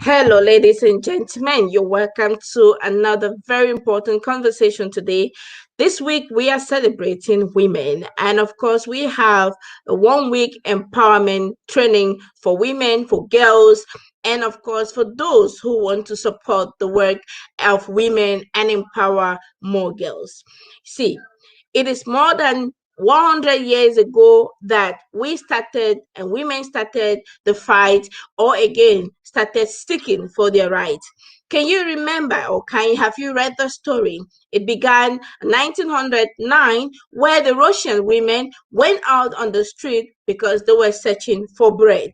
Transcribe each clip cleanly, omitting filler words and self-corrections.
Hello, ladies and gentlemen. You're welcome to another very important conversation today. This week, we are celebrating women. And of course, we have a 1 week empowerment training for women, for girls, and of course, for those who want to support the work of women and empower more girls. See, it is more than 100 years ago that we started and women started the fight, or again started sticking for their rights. Can you remember, or have you read the story? It began in 1909, where the Russian women went out on the street because they were searching for bread.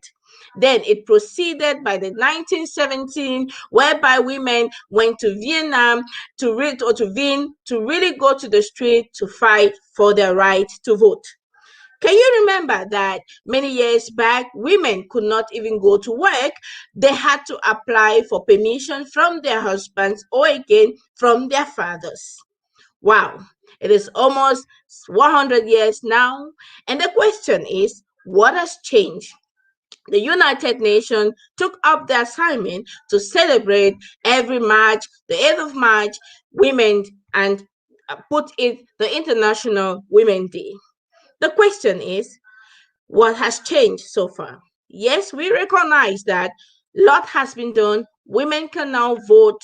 Then it proceeded by the 1917, whereby women went to Vietnam to read or to Vien to really go to the street to fight for their right to vote. Can you remember that many years back, women could not even go to work? They had to apply for permission from their husbands or again from their fathers. Wow, it is almost 100 years now. And the question is, what has changed? The United Nations took up the assignment to celebrate every March, the 8th of March, women, and put it the International Women's Day. The question is, what has changed so far? Yes, we recognize that a lot has been done. Women can now vote.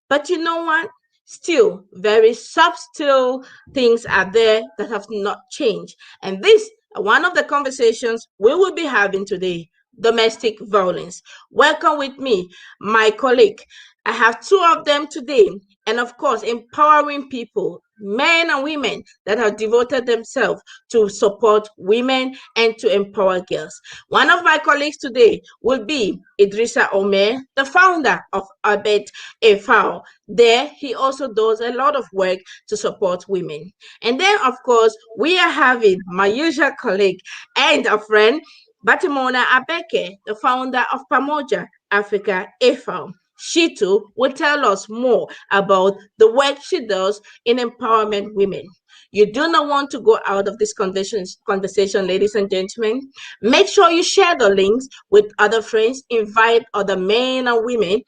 But you know what? Still, very subtle things are there that have not changed. And this, one of the conversations we will be having today, domestic violence. Welcome with me, my colleague. I have two of them today, and of course, empowering people, men and women that have devoted themselves to support women and to empower girls. One of my colleagues today will be Idrissa Omer, the founder of Abet Efao. There, he also does a lot of work to support women. And then, of course, we are having my usual colleague and a friend, Batimona Abeke, the founder of Pamoja Africa EFAO. She too will tell us more about the work she does in empowerment women. You do not want to go out of this conversation, ladies and gentlemen. Make sure you share the links with other friends, invite other men and women.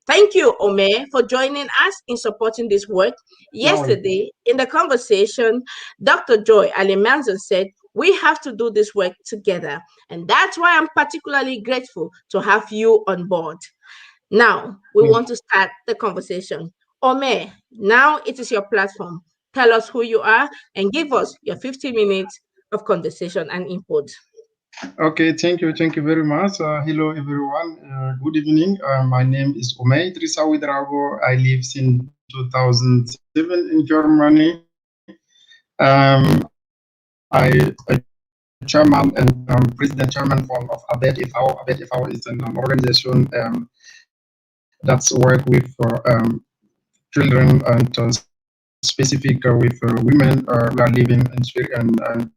Thank you, Omer, for joining us in supporting this work. Yesterday, in the conversation, Dr. Joy Alimanzan said, we have to do this work together. And that's why I'm particularly grateful to have you on board. Now, we want to start the conversation. Omer, now it is your platform. Tell us who you are and give us your 50 minutes of conversation and input. Okay, thank you very much. Hello, everyone. Good evening. My name is Omer Idrissa Ouedraogo. I live since 2007 in Germany. I chairman and president chairman of Abed EFAO. Abed EFAO is an organization that's work with children and specific with women who are living in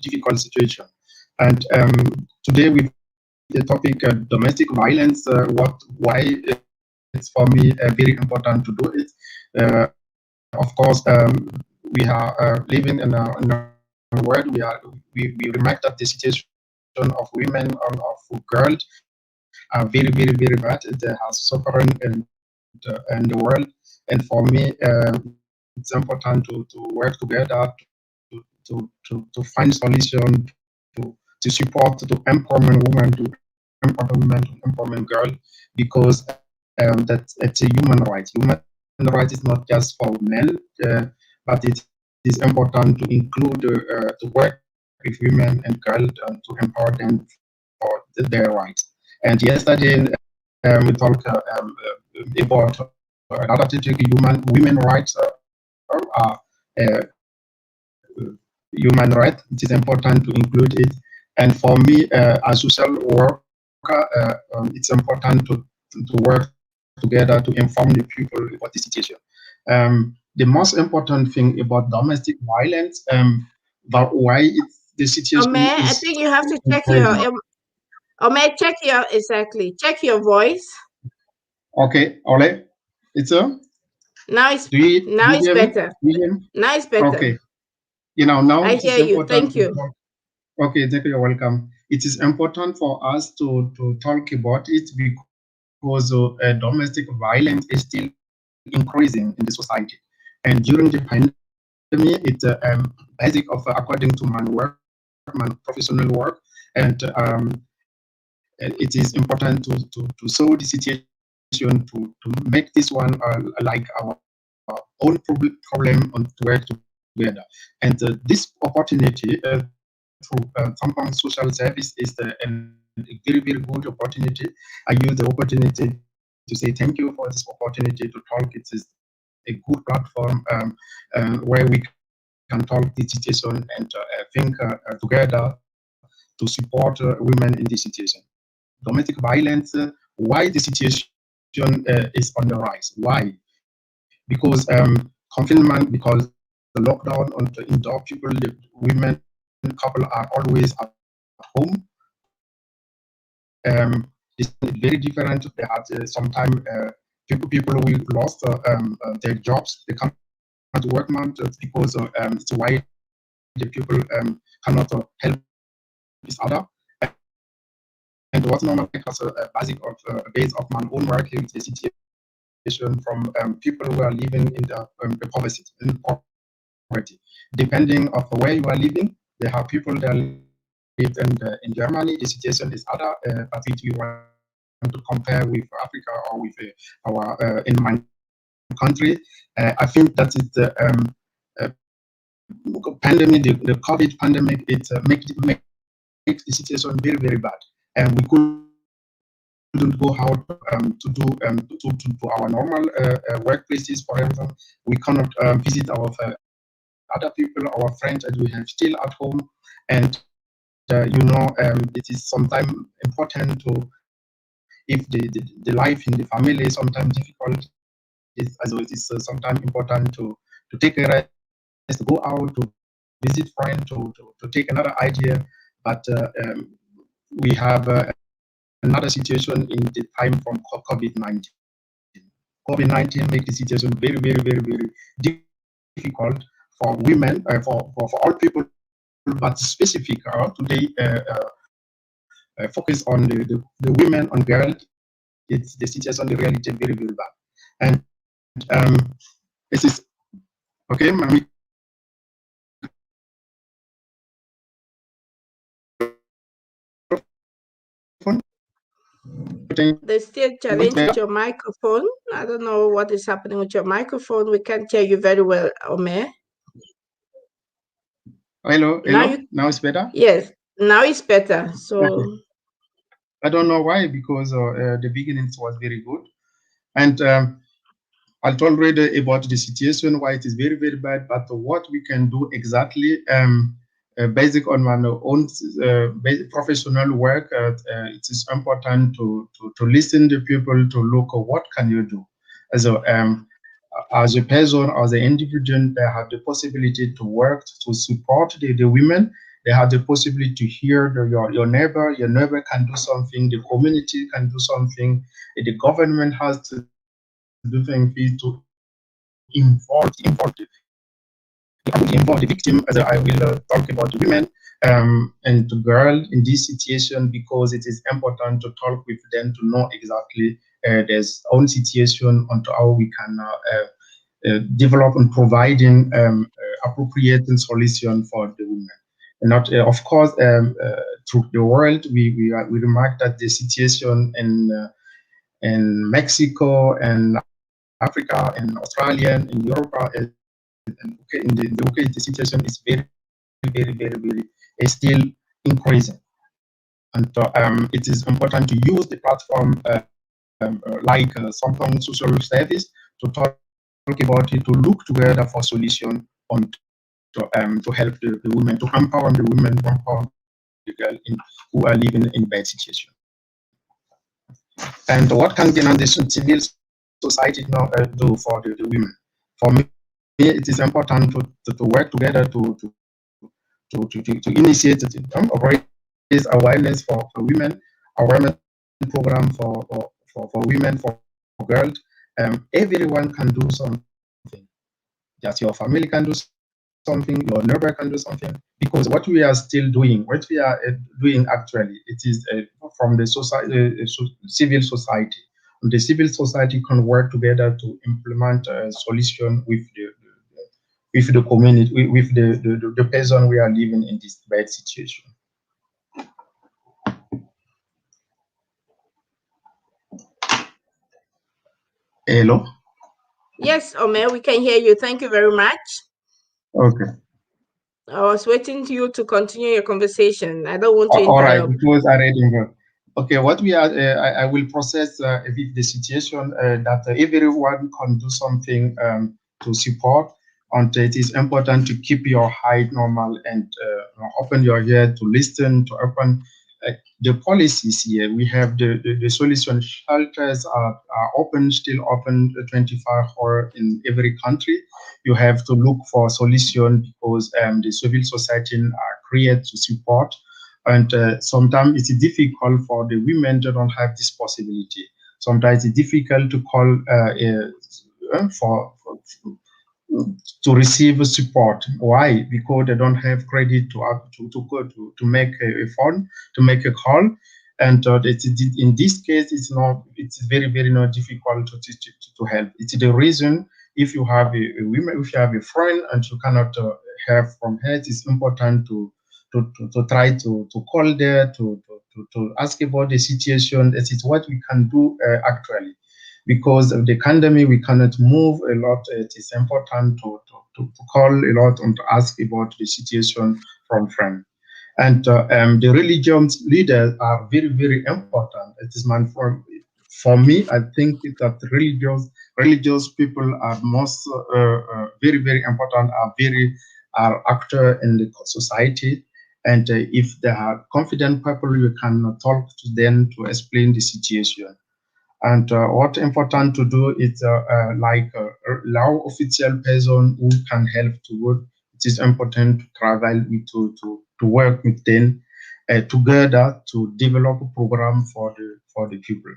difficult situation. And today with the topic domestic violence, why it's for me very important to do it. Of course, we are living in a world we remark that the situation of women and of girls are very very bad. They are suffering in the world, and for me, it's important to work together to find solution to support to empowerment women, to empower women, to empowerment girl, because that it's a human right. Human right is not just for men, but it is important to include to work with women and girls to empower them for their rights. And yesterday we talked about another topic, women rights are human right. It is important to include it. And for me, as social worker, it's important to work together to inform the people about the situation. The most important thing about domestic violence, but why the situation Omer, I is think you have to check your Omer, check your voice. Okay, Ole, it's Now it's do you hear me? better. Do you hear me? Now it's better. Okay, now I it is hear you. important Thank to you. talk. Okay, thank you. You're welcome. It is important for us to talk about it because because domestic violence is still increasing in the society. And during the pandemic, it's basic of according to my professional work, and it is important to solve the situation to make this one like our own problem on to work together. And this opportunity through compound social service is a very very good opportunity. I use the opportunity to say thank you for this opportunity to talk. It is a good platform where we can talk the situation and think together to support women in this situation. Domestic violence, why the situation is on the rise? Why? Because confinement, because the lockdown on the indoor people, the women couple are always at home. This is very different. They had sometime people we lost their jobs. They cannot work month because it's why the people cannot help each other. And what's normal like as a base of my own work here is a situation from people who are living in the poverty, depending of where you are living. There are people that live in Germany. The situation is other, but if you want to compare with Africa or with our in my country, I think that is the pandemic, the COVID pandemic. It make the situation very very bad, and we couldn't go out to do to our normal workplaces. For example, we cannot visit other people, our friends that we have still at home. And it is sometimes important to, if the life in the family is sometimes difficult, is as it is sometimes important to take a rest, to go out, to visit friends, to take another idea. But we have another situation in the time from COVID-19. COVID-19 make the situation very, very, very, very difficult for women, for all people, but specific today focus on the women, on girls. It's the situation, the reality very, very bad. And it is okay. My microphone. There's still a Now it's challenge better. with your microphone. I don't know what is happening with your microphone. We can't hear you very well, Omer. Hello, Now hello. you, Now it's better. yes, now it's better. Okay. So I don't know why, because the beginnings was very good. And I told already about the situation, why it is very, very bad, but what we can do exactly, basic on my own professional work, it is important to listen to people, to look at what can you do. So, as a person, as an individual, they have the possibility to work to support the women. They have the possibility to hear your neighbor. Your neighbor can do something. The community can do something. The government has to do things to involve the victim. As I will talk about the women and the girl in this situation, because it is important to talk with them to know exactly their own situation and how we can develop and providing appropriate solution for the women. And not, of course, through the world, we remark that the situation in Mexico and Africa and Australia and Europe and UK, in the UK, the situation is very, very, very, very still increasing. And it is important to use the platform like sometimes social service to talk about it, to look together for solution on to help the women, to empower the women, to empower the girl who are living in bad situation. And what can the civil society now do for the women? For me, it is important to work together to initiate raise awareness for women, awareness program for women, for girls. Everyone can do something. Just your family can do something. Your neighbor can do something. Because what we are still doing, what we are doing actually, it is from the society, civil society. the civil society can work together to implement a solution with the community, with the person we are living in this bad situation. Hello? Yes, Omer, we can hear you. Thank you very much. Okay. I was waiting to you to continue your conversation. I don't want to All right, interrupt. it was already good. Okay, what we are, I will process with the situation that everyone can do something to support, and it is important to keep your height normal and open your ear to listen, to open the policies here. We have the solution shelters are open, still open 24 hours in every country. You have to look for solution because the civil society are created to support, and sometimes it's difficult for the women that don't have this possibility. Sometimes it's difficult to call for to receive support. Why? Because they don't have credit to go to make a phone, to make a call. And in this case, it's very not difficult to help. It's the reason if you have a woman, if you have a friend and you cannot have from her, it's important to try to call there to ask about the situation. That is what we can do actually. Because of the pandemic, we cannot move a lot. It is important to call a lot and to ask about the situation from friends. And the religious leaders are very important. It is for me. I think that religious people are most very important. Are actor in the society. And if they are confident people, you can talk to them to explain the situation. And what important to do is allow official person who can help to work. It is important to travel to work with them together to develop a program for the people.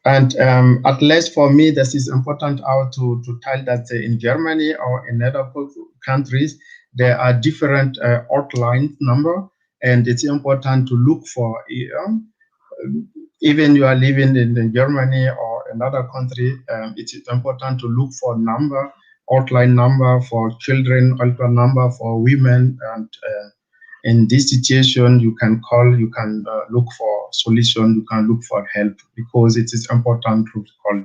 And at least for me, this is important how to tell that in Germany or in other countries, there are different outline number, and it's important to look for even you are living in Germany or another country, it is important to look for number, outline number for children, outline number for women, and in this situation, you can call, you can look for solution, you can look for help because it is important to call.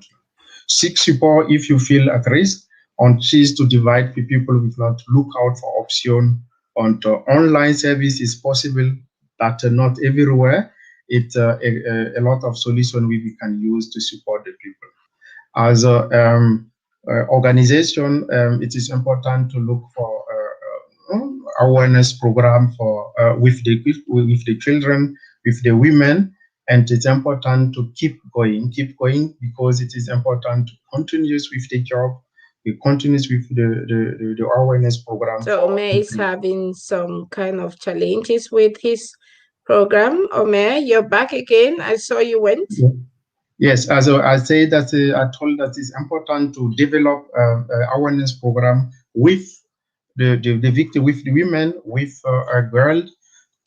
Seek support if you feel at risk. On choose to divide the people with not look out for option. On the online service is possible, but not everywhere. It's a lot of solution we can use to support the people. As a organization, it is important to look for awareness program for with the children, with the women, and it's important to keep going because it is important to continue with the job, we continue with the awareness program So for Omer is people. having some kind of challenges with his program. Omer, you're back again. I saw you went. Yes, as I say that I told that it's important to develop awareness program with the victim, with the women, with a girl,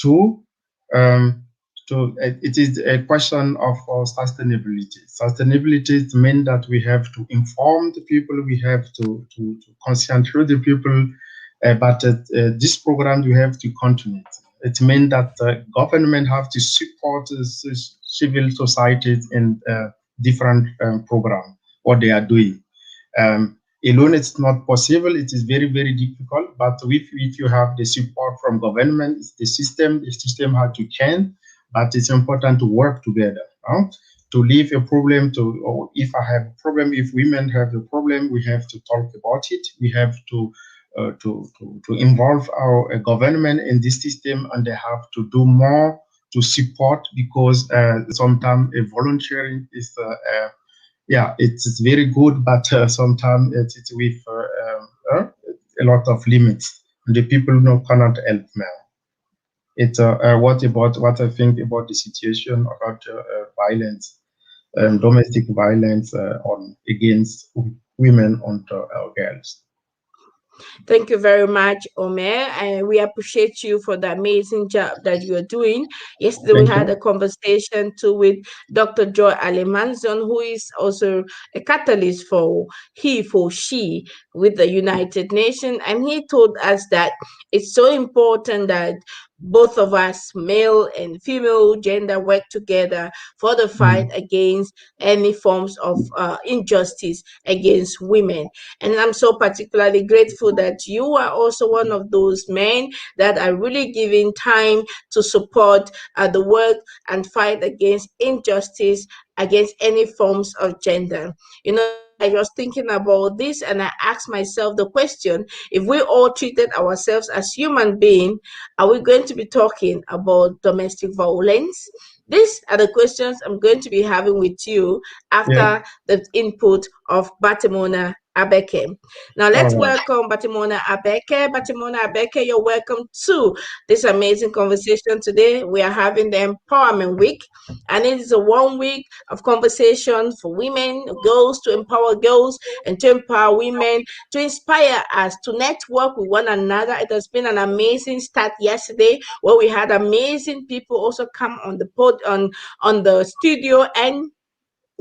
to um, it is a question of sustainability. Sustainability means that we have to inform the people, we have to concentrate the people, but this program we have to continue. It means that government have to support civil societies in different program what they are doing. Alone, it's not possible. It is very difficult. But if you have the support from government, the system has to change. But it's important to work together. To leave a problem to, or if I have a problem, if women have a problem, we have to talk about it. We have to involve our government in this system, and they have to do more to support because sometimes volunteering is yeah, it's very good, but sometimes it's with a lot of limits. The people no cannot help now. It's what about what I think about the situation about violence, domestic violence on against women and girls. Thank you very much, Omer. And we appreciate you for the amazing job that you are doing. Yesterday, we Thank had a you. conversation too with Dr. Joy Alemanzon, who is also a catalyst for he, for she, with the United Nations. And he told us that it's so important that both of us, male and female gender, work together for the fight Mm. against any forms of injustice against women. And I'm so particularly grateful that you are also one of those men that are really giving time to support the work and fight against injustice against any forms of gender. You know, I was thinking about this and I asked myself the question, if we all treated ourselves as human beings, are we going to be talking about domestic violence? These are the questions I'm going to be having with you after Yeah. the input of Batimona Abeke. Now let's All right. welcome Batimona Abeke. Batimona Abeke, you're welcome to this amazing conversation today. We are having the Empowerment Week, and it is a 1 week of conversation for women, girls, to empower girls and to empower women, to inspire us to network with one another. It has been an amazing start yesterday where we had amazing people also come on the on the studio and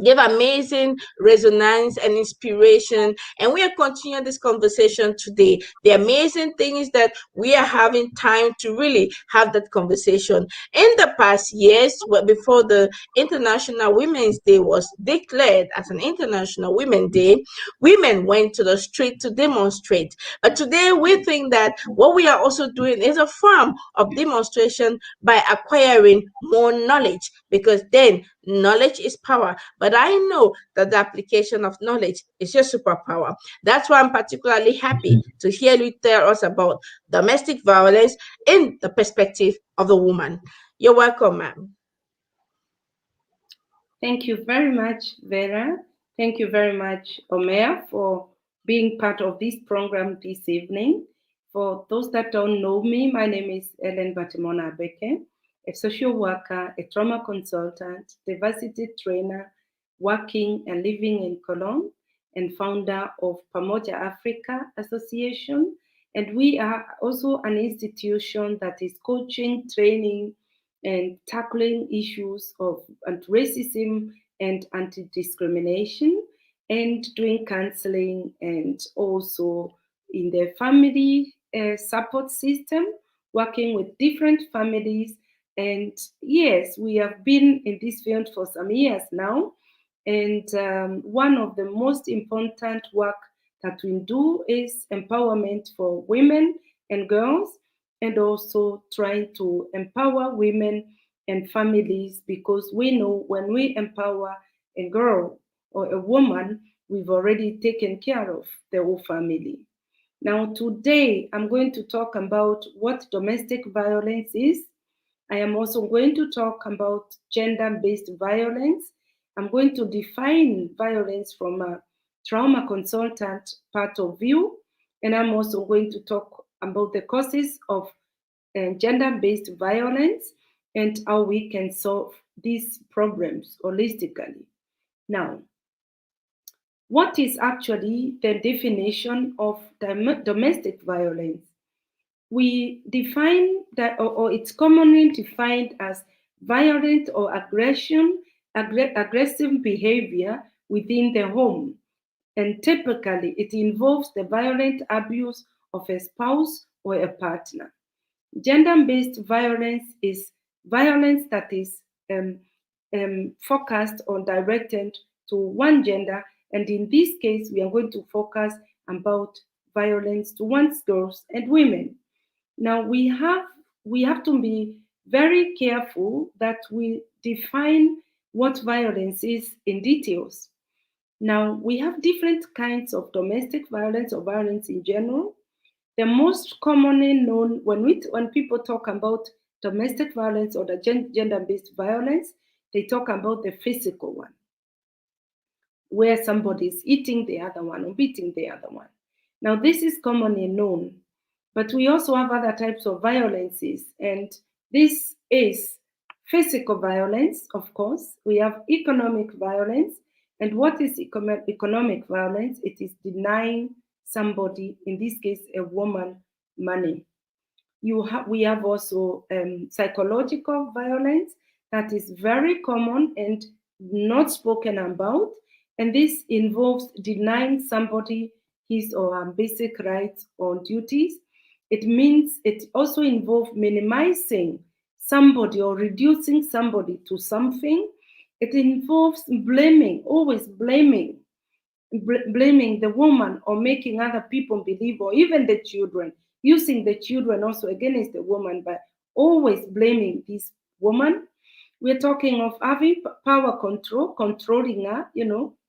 give amazing resonance and inspiration. And we are continuing this conversation today. The amazing thing is that we are having time to really have that conversation. In the past years, before the International Women's Day was declared as an International Women's Day, women went to the street to demonstrate. But today we think that what we are also doing is a form of demonstration by acquiring more knowledge, because then knowledge is power. But I know that the application of knowledge is your superpower. That's why I'm particularly happy to hear you tell us about domestic violence in the perspective of the woman. You're welcome, ma'am. Thank you very much, Vera. Thank you very much, Omer, for being part of this program this evening. For those that don't know me, my name is Ellen Batimona Beke, a social worker, a trauma consultant, diversity trainer, working and living in Cologne, and founder of Pamoja Africa Association. And we are also an institution that is coaching, training, and tackling issues of racism and anti-discrimination, and doing counseling, and also in the family support system, working with different families. And yes, we have been in this field for some years now. And one of the most important work that we do is empowerment for women and girls, and also trying to empower women and families, because we know when we empower a girl or a woman, we've already taken care of the whole family. Now, today, I'm going to talk about what domestic violence is. I am also going to talk about gender based violence. I'm going to define violence from a trauma consultant part of view. And I'm also going to talk about the causes of gender based violence and how we can solve these problems holistically. Now, what is actually the definition of domestic violence? We define that, or it's commonly defined as violent or aggressive behavior within the home. And typically, it involves the violent abuse of a spouse or a partner. Gender-based violence is violence that is focused or directed to one gender, and in this case, we are going to focus about violence towards girls and women. Now we have to be very careful that we define what violence is in details. Now we have different kinds of domestic violence or violence in general. The most commonly known when people talk about domestic violence or the gender-based violence, they talk about the physical one, where somebody is eating the other one or beating the other one. Now, this is commonly known, but we also have other types of violences, and this is physical violence, of course. We have economic violence, and what is economic violence? It is denying somebody, in this case a woman, money. We have also psychological violence that is very common and not spoken about, and this involves denying somebody his or her basic rights or duties. It also involves minimizing somebody or reducing somebody to something. It involves blaming, always blaming the woman or making other people believe, or even the children, using the children also against the woman, but always blaming this woman. We're talking of having power control, controlling her,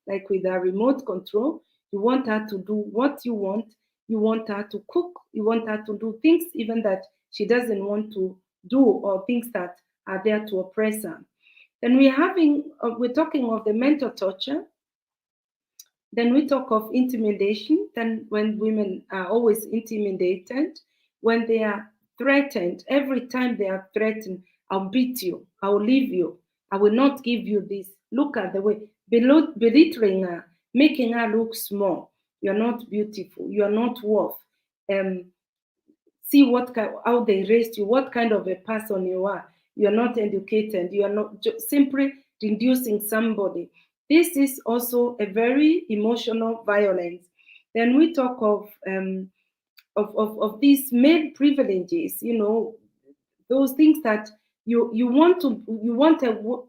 like with a remote control. You want her to do what you want. You want her to cook. You want her to do things even that she doesn't want to do, or things that are there to oppress her. Then we're talking of the mental torture. Then we talk of intimidation. Then when women are always intimidated, when they are threatened, every time they are threatened, I'll beat you, I'll leave you, I will not give you this. Look at the way, belittling her, making her look small. You're not beautiful, you're not worth. See how they raised you, what kind of a person you are. You're not educated, you are not simply reducing somebody. This is also a very emotional violence. Then we talk of these male privileges, those things that you want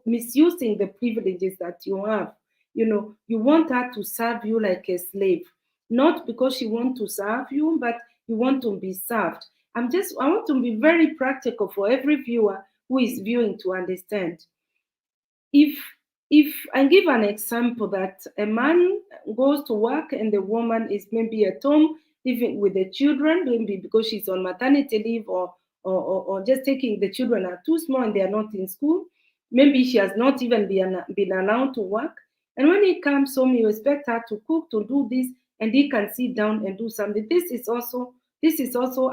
misusing the privileges that you have. You want her to serve you like a slave, not because she wants to serve you, but you want to be served. I want to be very practical for every viewer who is viewing to understand. If I give an example that a man goes to work and the woman is maybe at home living with the children, maybe because she's on maternity leave, or just taking the children are too small and they are not in school, maybe she has not even been allowed to work, and when he comes home you expect her to cook, to do this, and he can sit down and do something. This is also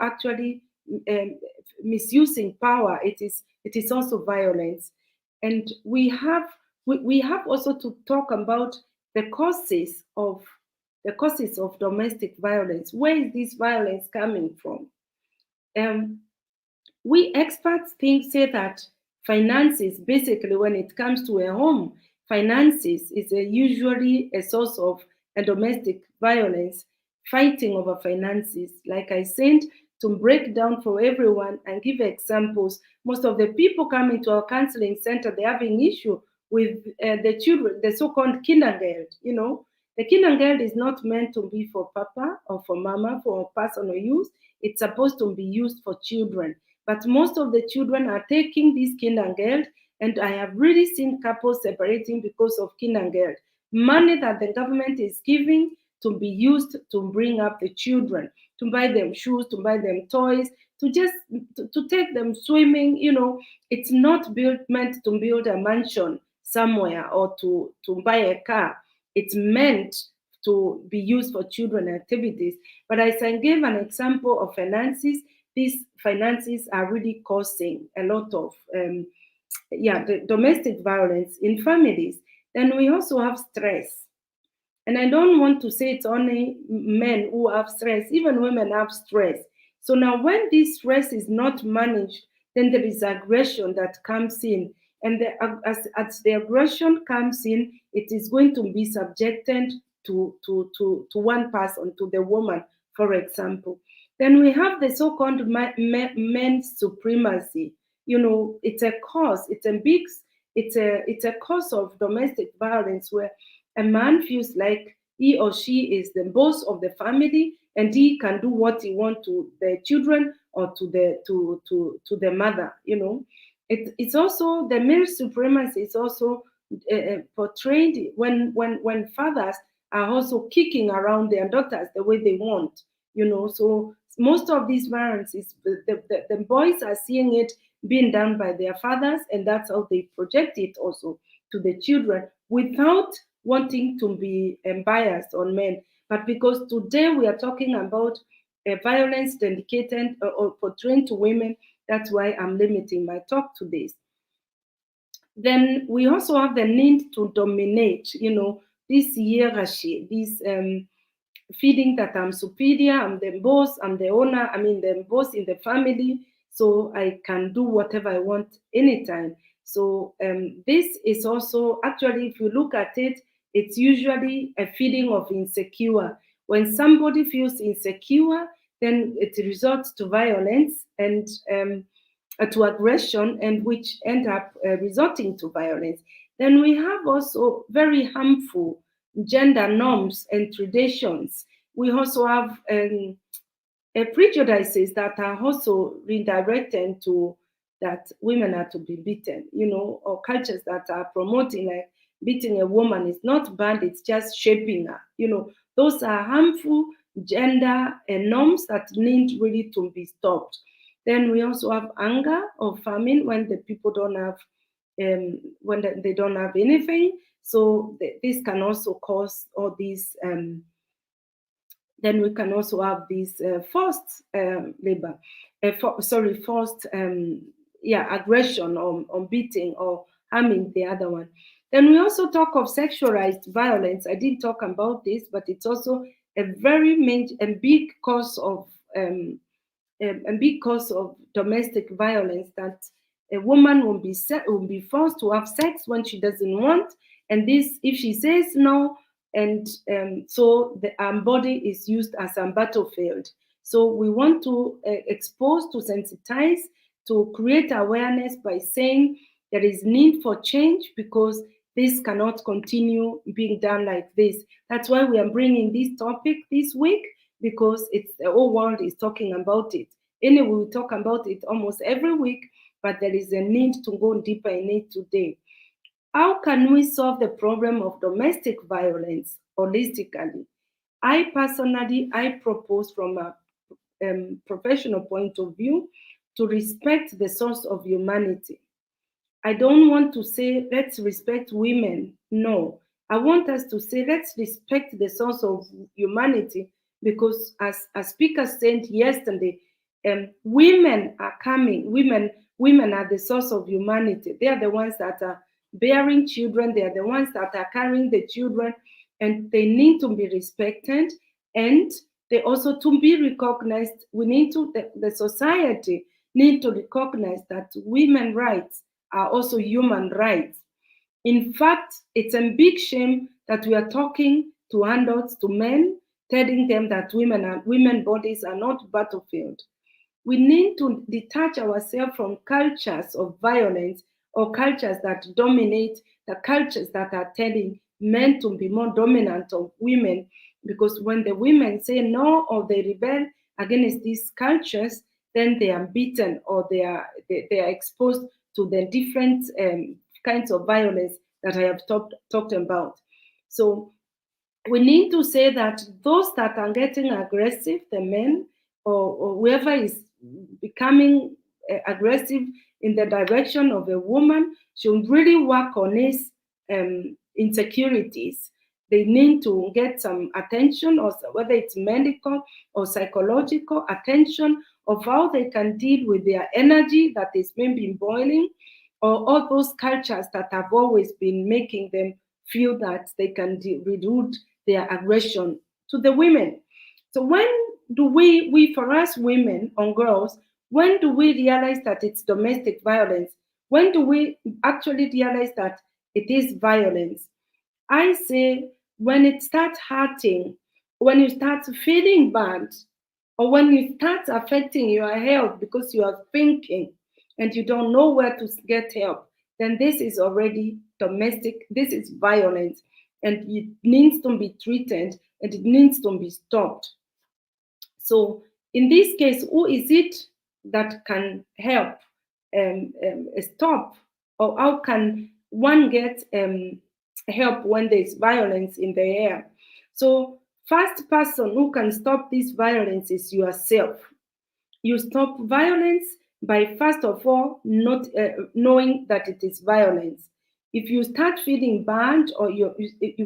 actually misusing power. It is also violence. And we have also to talk about the causes of domestic violence. Where is this violence coming from? We experts say that finances, basically, when it comes to a home, finances is usually a source of a domestic violence, fighting over finances. Like I said, to break down for everyone and give examples, most of the people coming to our counseling center, they have an issue with the children, the so-called kindergeld. The kindergeld is not meant to be for papa or for mama for personal use. It's supposed to be used for children. But most of the children are taking this kindergeld, and I have really seen couples separating because of kindergeld, money that the government is giving to be used to bring up the children, to buy them shoes, to buy them toys, to take them swimming. It's not meant to build a mansion somewhere or to buy a car. It's meant to be used for children activities. But as I gave an example of finances, these finances are really causing a lot of the domestic violence in families. Then we also have stress. And I don't want to say it's only men who have stress, even women have stress. So now when this stress is not managed, then there is aggression that comes in. And as the aggression comes in, it is going to be subjected to one person, to the woman, for example. Then we have the so-called men's supremacy. It's a cause, it's a cause of domestic violence where a man feels like he or she is the boss of the family, and he can do what he wants to the children or to the mother. It's also the male supremacy is also portrayed when fathers are also kicking around their daughters the way they want. So most of these violence is the boys are seeing it being done by their fathers, and that's how they project it also to the children, without wanting to be biased on men. But because today we are talking about violence dedicated or portrayed to women, that's why I'm limiting my talk to this. Then we also have the need to dominate, this hierarchy, this feeling that I'm superior, I'm the boss, I'm the owner, the boss in the family, so I can do whatever I want anytime. So this is also, actually, if you look at it, it's usually a feeling of insecure. When somebody feels insecure, then it results to violence and to aggression, and which end up resulting to violence. Then we have also very harmful gender norms and traditions. We also have prejudices that are also redirected to that women are to be beaten, or cultures that are promoting like beating a woman is not bad, it's just shaping her. Those are harmful gender norms that need really to be stopped. Then we also have anger or famine when the people don't have they don't have anything. So this can also cause all these then we can also have these forced labor, forced aggression on beating or harming the other one. Then we also talk of sexualized violence. I didn't talk about this, but it's also a very major and big cause of domestic violence, that a woman will be forced to have sex when she doesn't want, and this, if she says no, and so the body is used as a battlefield. So we want to expose, to sensitize, to create awareness by saying there is need for change, because this cannot continue being done like this. That's why we are bringing this topic this week, because it's the whole world is talking about it. Anyway, we talk about it almost every week, but there is a need to go deeper in it today. How can we solve the problem of domestic violence holistically? I personally propose, from a professional point of view, to respect the source of humanity. I don't want to say let's respect women. No, I want us to say let's respect the source of humanity, because as speaker said yesterday, women are coming. Women are the source of humanity. They are the ones that are bearing children. They are the ones that are carrying the children, and they need to be respected, and they also to be recognized. We need to the society need to recognize that women's rights are also human rights. In fact, it's a big shame that we are talking to adults, to men, telling them that women bodies are not battlefield. We need to detach ourselves from cultures of violence, or cultures that dominate, the cultures that are telling men to be more dominant of women, because when the women say no or they rebel against these cultures, then they are beaten, or they are exposed to the different kinds of violence that I have talked about. So we need to say that those that are getting aggressive, the men, or whoever is becoming aggressive in the direction of a woman, should really work on his insecurities. They need to get some attention, or whether it's medical or psychological attention, of how they can deal with their energy that is maybe boiling, or all those cultures that have always been making them feel that they can reduce their aggression to the women. So when do we for us women or girls, when do we realize that it's domestic violence? When do we actually realize that it is violence? I say when it starts hurting, when you start feeling bad, or when you start affecting your health because you are thinking and you don't know where to get help, then this is already domestic, this is violence, and it needs to be treated, and it needs to be stopped. So in this case, who is it that can help stop, or how can one get help when there's violence in the air? So first person who can stop this violence is yourself. You stop violence by, first of all, not knowing that it is violence. If you start feeling bad, or you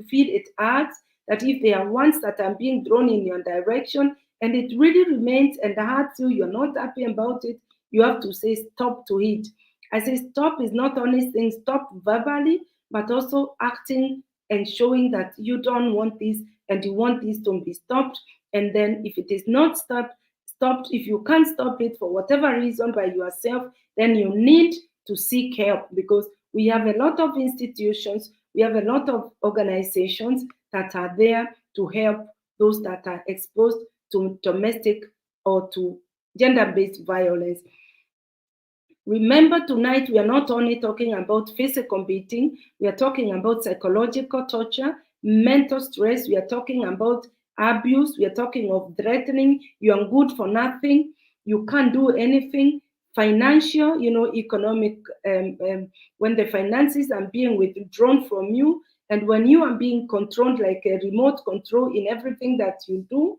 feel it hurts, that if there are ones that are being thrown in your direction and it really remains and hurts you, you're not happy about it, you have to say stop to it. I say stop is not only saying stop verbally, but also acting and showing that you don't want this and you want this to be stopped. And then if it is not stopped, if you can't stop it for whatever reason by yourself, then you need to seek help, because we have a lot of institutions, we have a lot of organizations that are there to help those that are exposed to domestic or to gender-based violence. Remember, tonight we are not only talking about physical beating, we are talking about psychological torture, mental stress, we are talking about abuse, we are talking of threatening, you are good for nothing, you can't do anything, financial, economic, when the finances are being withdrawn from you, and when you are being controlled like a remote control in everything that you do.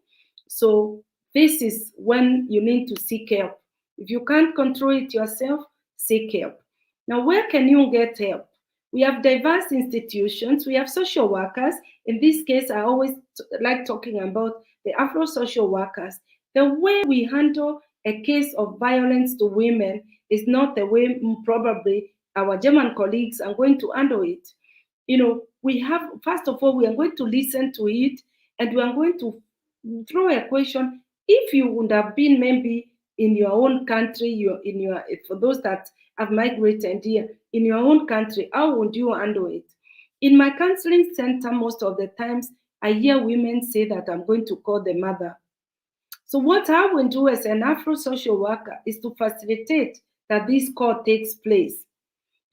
So this is when you need to seek help. If you can't control it yourself, seek help. Now, where can you get help? We have diverse institutions. We have social workers. In this case, I always like talking about the Afro social workers. The way we handle a case of violence to women is not the way probably our German colleagues are going to handle it. We have, first of all, we are going to listen to it, and we are going to throw a question. If you would have been maybe in your own country, for those that have migrated here, in your own country, how would you handle it? In my counseling center, most of the times, I hear women say that I'm going to call the mother. So what I will do as an Afro social worker is to facilitate that this call takes place.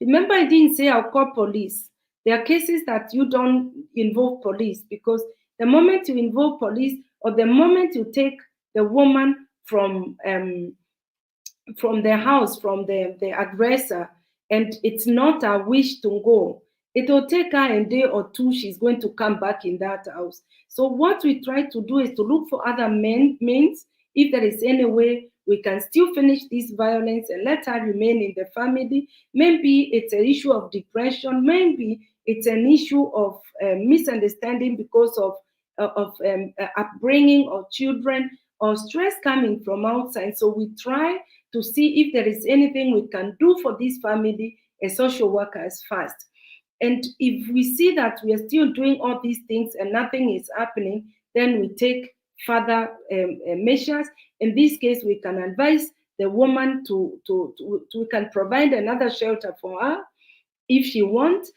Remember, I didn't say I'll call police. There are cases that you don't involve police, because the moment you involve police, or the moment you take the woman from the house, from the aggressor, and it's not her wish to go, it will take her a day or two, she's going to come back in that house. So what we try to do is to look for other means, if there is any way we can still finish this violence and let her remain in the family. Maybe it's an issue of depression, maybe it's an issue of misunderstanding because of upbringing or children, or stress coming from outside. So we try to see if there is anything we can do for this family as social workers first. And if we see that we are still doing all these things and nothing is happening, then we take further measures. In this case, we can advise the woman we can provide another shelter for her if she wants,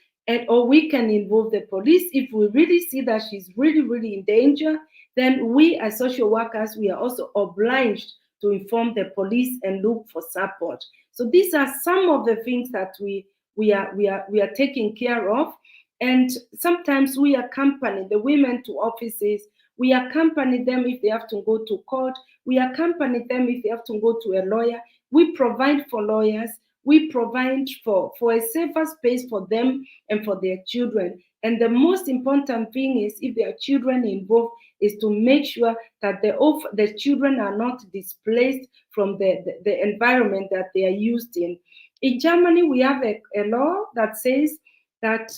or we can involve the police if we really see that she's really, really in danger. Then we as social workers, we are also obliged to inform the police and look for support. So these are some of the things that we are taking care of. And sometimes we accompany the women to offices. We accompany them if they have to go to court. We accompany them if they have to go to a lawyer. We provide for lawyers. We provide for a safer space for them and for their children. And the most important thing is, if there are children involved, is to make sure that the children are not displaced from the environment that they are used in. In Germany, we have a law that says that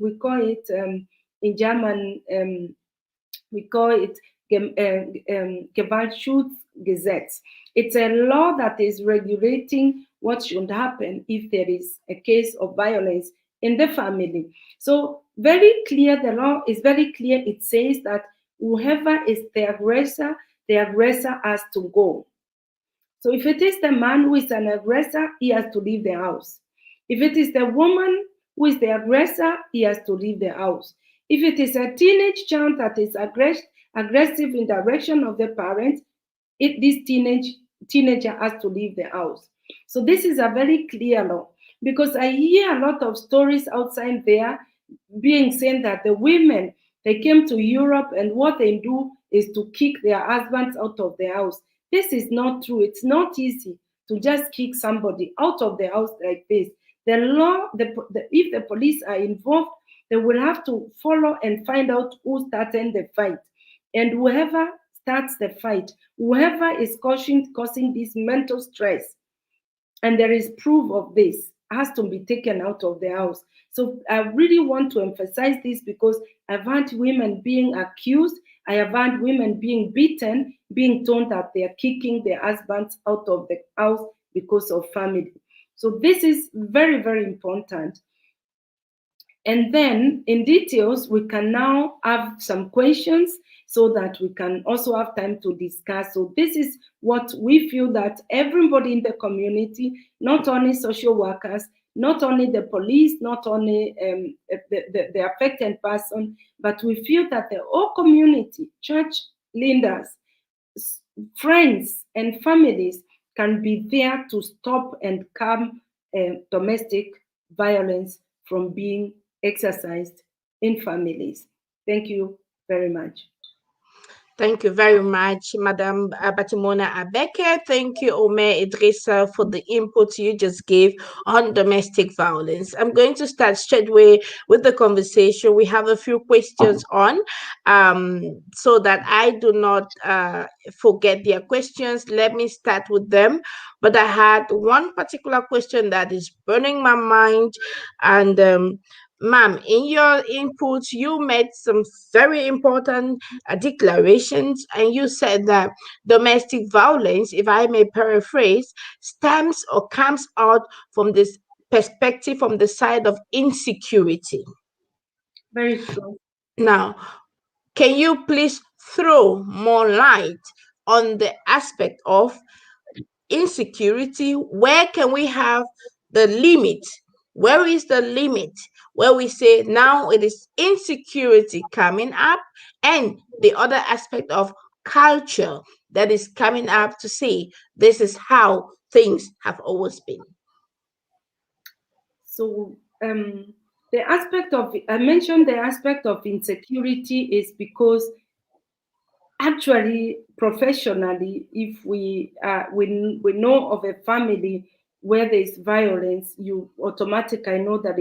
we call it in German, we call it Gewaltschutzgesetz. It's a law that is regulating what should happen if there is a case of violence in the family. So very clear, the law is very clear. It says that whoever is the aggressor has to go. So if it is the man who is an aggressor, he has to leave the house. If it is the woman who is the aggressor, he has to leave the house. If it is a teenage child that is aggressive in direction of the parents, this teenager has to leave the house. So this is a very clear law, because I hear a lot of stories outside there being said that the women, they came to Europe and what they do is to kick their husbands out of the house. This is not true. It's not easy to just kick somebody out of the house like this. The law, if the police are involved, they will have to follow and find out who started the fight. And whoever starts the fight, whoever is causing this mental stress, and there is proof of this, has to be taken out of the house. So I really want to emphasize this, because I've had women being accused, I have had women being beaten, being told that they are kicking their husbands out of the house because of family. So this is very, very important. And then in details, we can now have some questions so that we can also have time to discuss. So this is what we feel that everybody in the community, not only social workers, not only the police, not only the affected person, but we feel that the whole community, church leaders, friends and families can be there to stop and calm domestic violence from being exercised in families. Thank you very much. Thank you very much, Madam Batimona Abeke. Thank you, Omer Idrissa, for the input you just gave on domestic violence. I'm going to start straight away with the conversation. We have a few questions on, so that I do not forget their questions. Let me start with them. But I had one particular question that is burning my mind, and ma'am, in your input, you made some very important declarations, and you said that domestic violence, if I may paraphrase, stems or comes out from this perspective from the side of insecurity. Very true. Now, can you please throw more light on the aspect of insecurity? Where can we have the limit? Where is the limit where we say now it is insecurity coming up, and the other aspect of culture that is coming up to say this is how things have always been? So the aspect of, I mentioned the aspect of insecurity is because actually professionally, if we know of a family where there is violence, you automatically know that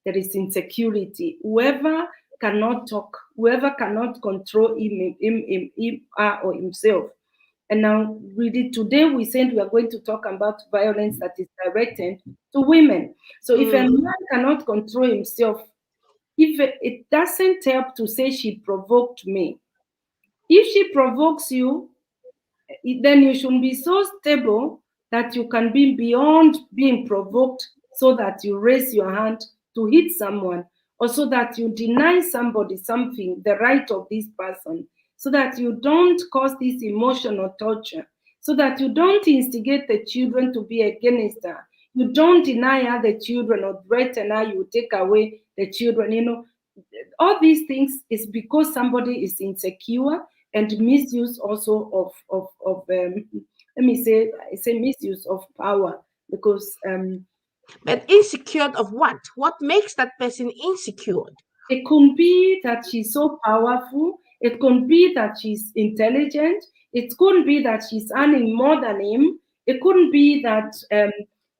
there is insecurity. Whoever cannot talk, whoever cannot control him her or himself. And now really today we said we are going to talk about violence that is directed to women. So if a Mm, man cannot control himself, if it doesn't help to say she provoked me. If she provokes you, then you should be so stable that you can be beyond being provoked, so that you raise your hand to hit someone, or so that you deny somebody something, the right of this person, so that you don't cause this emotional torture, so that you don't instigate the children to be against her. You don't deny her the children or threaten her, you take away the children. All these things is because somebody is insecure, and misuse also of let me say, I say misuse of power, because but insecure of what? What makes that person insecure? it could be that she's so powerful. It could be that she's intelligent. It could be that she's earning more than him. It couldn't be that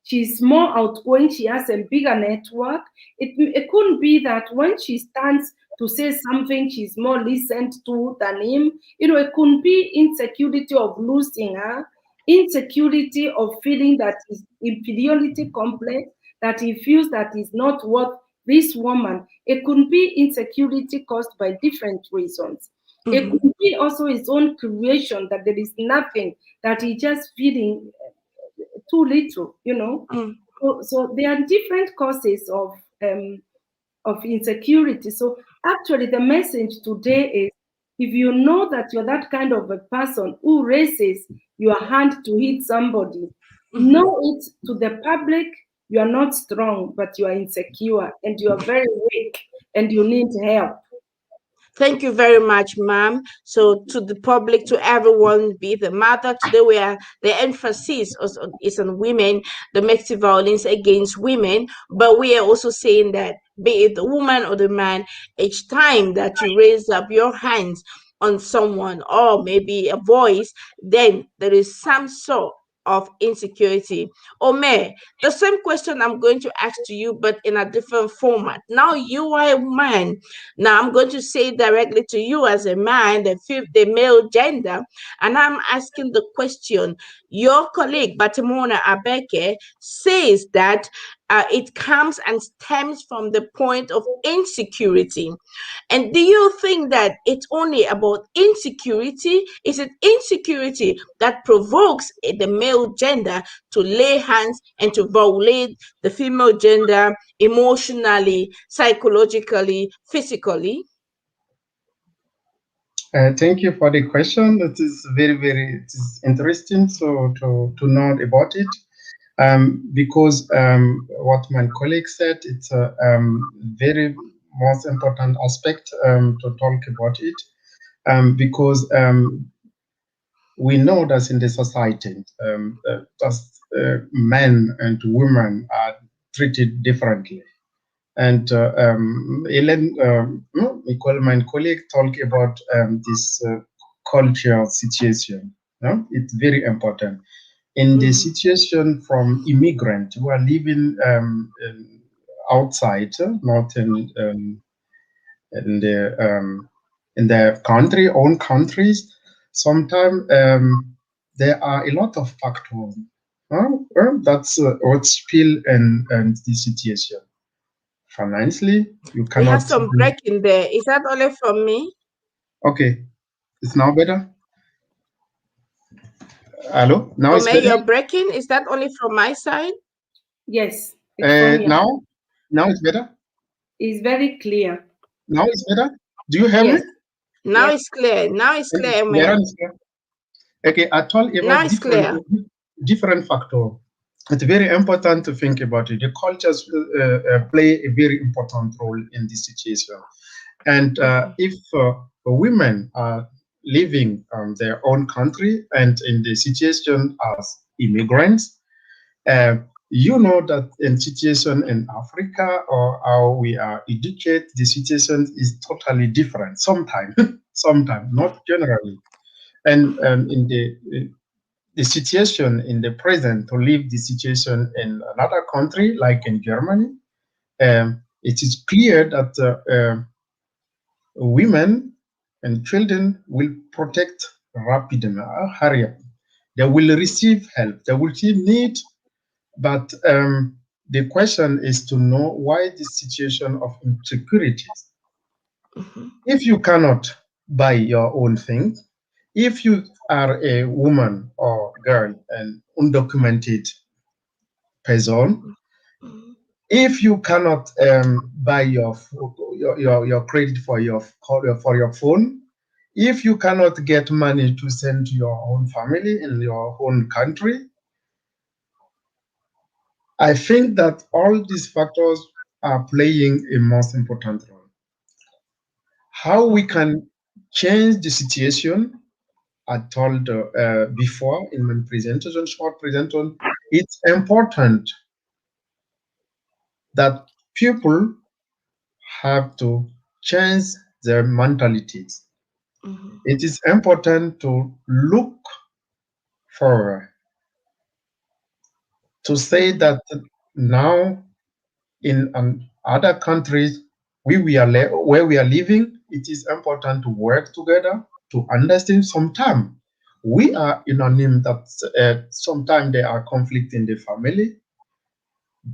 she's more outgoing. She has a bigger network. It couldn't be that when she stands to say something, she's more listened to than him. It couldn't be insecurity of losing her, insecurity of feeling that is inferiority complex, that he feels that he's not worth this woman. It could be insecurity caused by different reasons. It Mhm, could be also his own creation, that there is nothing, that he just feeling too little. mm. So there are different causes of insecurity. So actually, the message today is, if you know that you're that kind of a person who raises your hand to hit somebody, Mhm. know it to the public. You are not strong, but you are insecure and you are very weak and you need help. Thank you very much, ma'am. So, to the public, to everyone, be the mother, today we are the emphasis is on women, domestic violence against women. But we are also saying that, be it the woman or the man, each time that you raise up your hands on someone or maybe a voice, then there is some sort of insecurity. Omer, the same question I'm going to ask to you, but in a different format. Now you are a man. Now I'm going to say directly to you as a man, the male gender, and I'm asking the question. Your colleague Batimona Abeke says that it comes and stems from the point of insecurity. And do you think that it's only about insecurity? Is it insecurity that provokes the male gender to lay hands and to violate the female gender emotionally, psychologically, physically? Thank you for the question. It is it is interesting to know about it. Because what my colleague said, it's a very most important aspect to talk about it. Because we know that in the society, men and women are treated differently. And Ellen, my colleague, talked about this cultural situation. No? It's very important. In the situation from immigrant who are living outside, not in the in their country, own countries, sometimes there are a lot of factors that's what spill and the situation. Financially, you We have cannot. some break in there. Is that only from me? Okay, it's now better. Hello, now it's Ome, better. you're breaking. Is that only from my side? Yes, it's from you. Now it's better. It's very clear. Now it's better. Do you hear me? Yes, Now yes. it's clear. Now it's clear, Where Ome. is it? Okay, I told Now about it's clear. different factor. It's very important to think about it. The cultures play a very important role in this situation. And if women are living their own country and in the situation as immigrants, uh, you know that in situation in Africa or how we are educated, the situation is totally different. Sometimes, sometimes, not generally. And in the situation in the present to leave the situation in another country like in Germany, it is clear that women and children will protect rapidly, hurry up. They will receive help, they will receive need, but the question is to know why this situation of insecurities. If you cannot buy your own things, if you are a woman or girl and undocumented person, if you cannot buy your credit for your phone, if you cannot get money to send to your own family in your own country, I think that all these factors are playing a most important role. How we can change the situation, I told before in my presentation, short presentation, it's important that people have to change their mentalities. It is important to look forward, to say that now in other countries where we are living, it is important to work together to understand. Sometimes we are in a name that sometimes there are conflict in the family,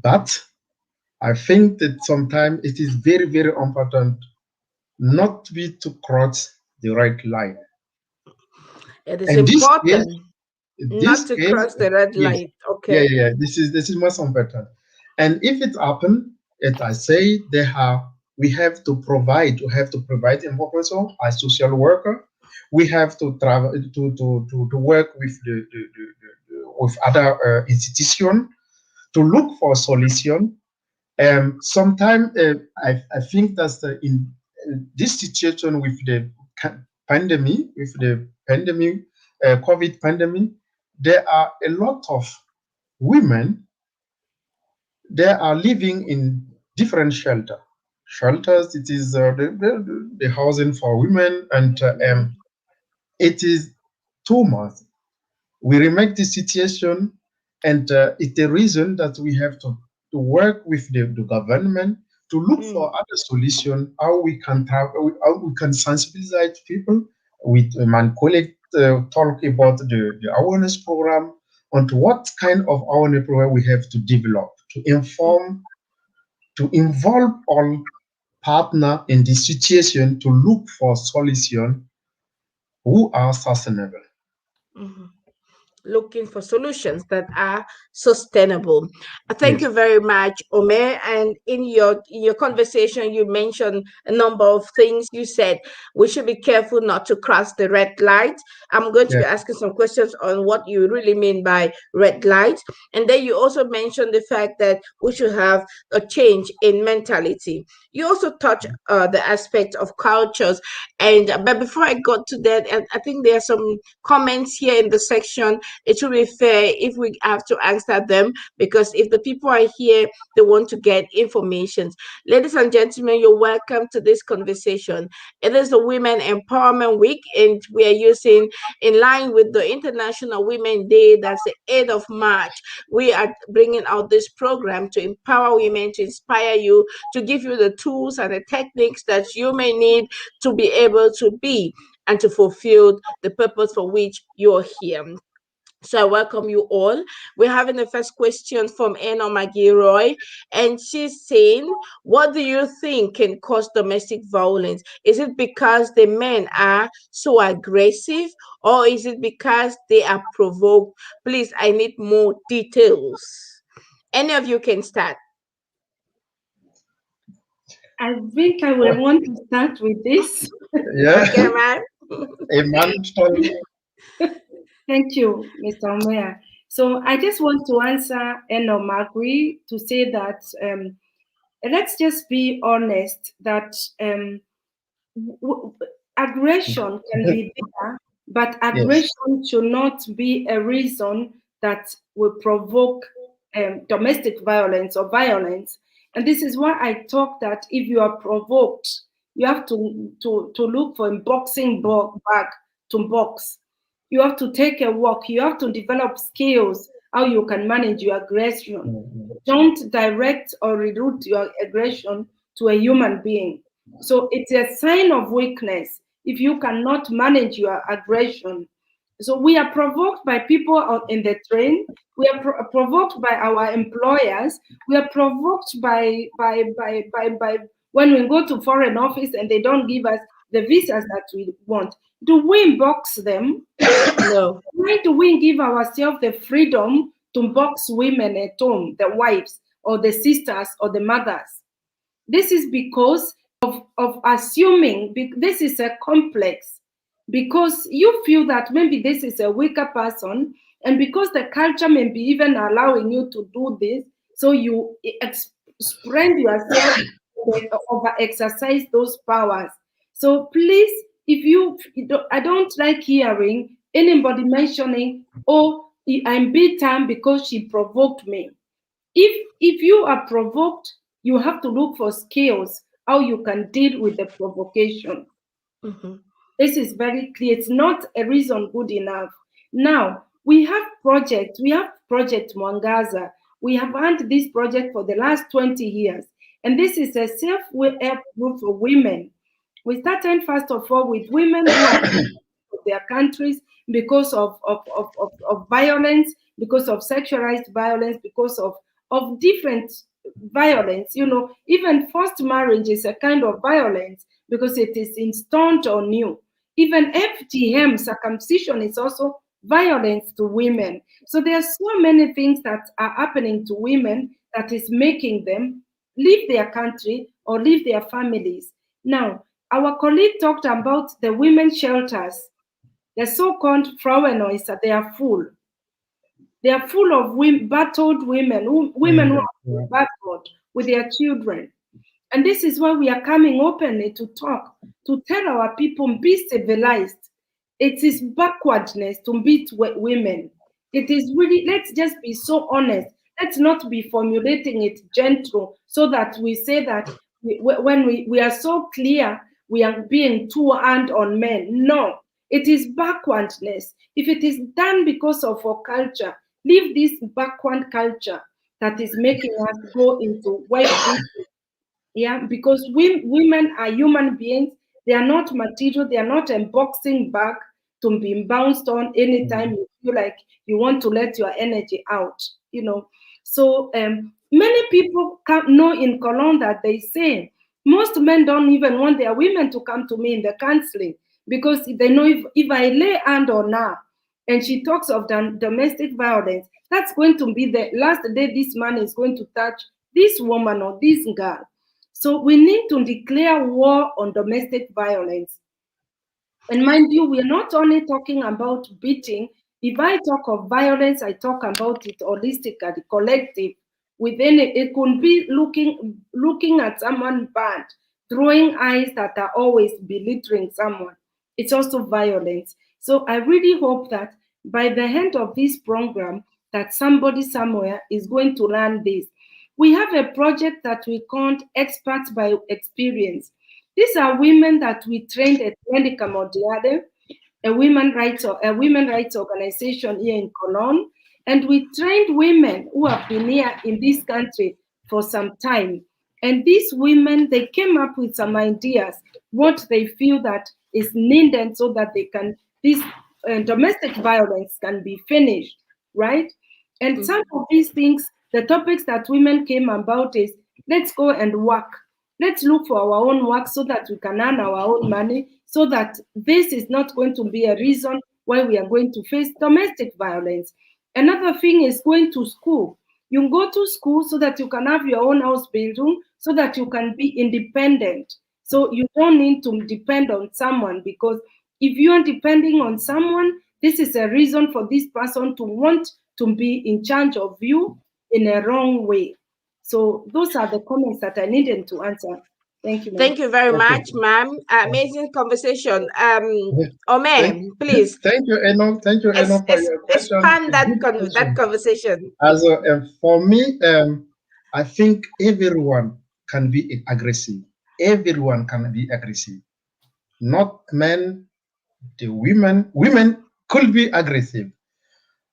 but I think that sometimes it is very important not to be to cross the right line. It is And important not this to case, cross the red yes, light. Okay. yeah. This is most important. And if it happen, as I say, we have to provide information as social worker. We have to travel to work with with other institution to look for solution. Sometimes I think that in this situation with the pandemic, COVID pandemic, there are a lot of women. They are living in different shelters. It is the housing for women, and it is too much. We remake the situation, and it's the reason that we have to work with the government to look for other solution, how we can how we can sensibilize people. With my colleague talk about the awareness program, on to what kind of awareness program we have to develop to inform, to involve all partner in the situation to look for solution who are sustainable. Mhm. Looking for solutions that are sustainable. Thank Yes. you very much, Omer. And in your conversation, you mentioned a number of things. You said we should be careful not to cross the red light. I'm going to be Yes. asking some questions on what you really mean by red light. And then you also mentioned the fact that we should have a change in mentality. You also touch the aspect of cultures. And but before I got to that, I think there are some comments here in the section. It should be fair if we have to answer them, because if the people are here, they want to get information. Ladies and gentlemen, you're welcome to this conversation. It is the Women Empowerment Week, and we are using, in line with the International Women Day, that's the 8th of March. We are bringing out this program to empower women, to inspire you, to give you the tools and the techniques that you may need to be able to be and to fulfill the purpose for which you're here. So I welcome you all. We're having the first question from Anna McGilroy, and she's saying, "What do you think can cause domestic violence? Is it because the men are so aggressive, or is it because they are provoked? Please, I need more details." Any of you can start. I think I will want to start with this. Yeah. Okay, ma'am. A man story. Thank you, Mr. Omeya. So I just want to answer Eno Magui to say that let's just be honest that aggression can be there, but Yes. aggression should not be a reason that will provoke domestic violence or violence. And this is why I talk that if you are provoked, you have to look for a boxing bag to box. You have to take a walk. You have to develop skills how you can manage your aggression. Mhm. Don't direct or reroute your aggression to a human being. So it's a sign of weakness if you cannot manage your aggression. So we are provoked by people out in the train. We are provoked by our employers. We are provoked by when we go to foreign office and they don't give us the visas that we want. Do we box them? No. Why do we give ourselves the freedom to box women at home, the wives or the sisters or the mothers? This is because of assuming this is a complex, because you feel that maybe this is a weaker person, and because the culture may be even allowing you to do this, so you spread yourself over exercise those powers. So please, if I don't like hearing anybody mentioning, oh, I'm beaten because she provoked me. If you are provoked, you have to look for skills how you can deal with the provocation. Mhm. This is very clear. It's not a reason good enough. Now we have projects. We have Project Mwangaza. We have had this project for the last 20 years, and this is a self-help group for women. We started first of all with women who are of their countries because of violence, because of sexualized violence, because of different violence. You know, even forced marriage is a kind of violence because it is installed on you. Even FGM, circumcision, is also violence to women. So there are so many things that are happening to women that is making them leave their country or leave their families. Now, our colleague talked about the women shelters, the so-called Frauenhäuser. They are full. They are full of battered women, women who Mhm. have been battered with their children. And this is why we are coming openly to talk, to tell our people, be civilized. It is backwardness to beat women. It is really, let's just be so honest. Let's not be formulating it gentle so that we say that when we are so clear, we are being too hard on men. No, it is backwardness. If it is done because of our culture, leave this backward culture that is making us go into wife beating. Yeah, because women are human beings. They are not material. They are not a boxing bag to be bounced on anytime Mhm. you feel like you want to let your energy out. You know, so Many people know in Cologne that they say most men don't even want their women to come to me in the counseling because they know if I lay hand on her and she talks of domestic violence, that's going to be the last day this man is going to touch this woman or this girl. So we need to declare war on domestic violence. And mind you, we're not only talking about beating. If I talk of violence, I talk about it holistically, collective. Within it, it could be looking at someone bad, throwing eyes that are always belittling someone. It's also violence. So I really hope that by the end of this program, that somebody somewhere is going to learn this. We have a project that we called Experts by Experience. These are women that we trained at Wendy Kamodiade, a women rights organization here in Cologne, and we trained women who have been here in this country for some time. And these women, they came up with some ideas, what they feel that is needed so that this domestic violence can be finished, right? And some of these things, the topics that women came about is, let's go and work. Let's look for our own work so that we can earn our own money, so that this is not going to be a reason why we are going to face domestic violence. Another thing is going to school. You go to school so that you can have your own house bedroom, so that you can be independent. So you don't need to depend on someone, because if you are depending on someone, this is a reason for this person to want to be in charge of you in a wrong way. So those are the comments that I needed to answer. Thank you, ma'am. Thank you very much, Okay. ma'am. Amazing conversation. Thank, Ome, please thank you, Eno. Thank you, Eno, for your question. expand A good that question. conversation. Also, for me, I think everyone can be aggressive. Everyone can be aggressive. Not men, the women. Women could be aggressive,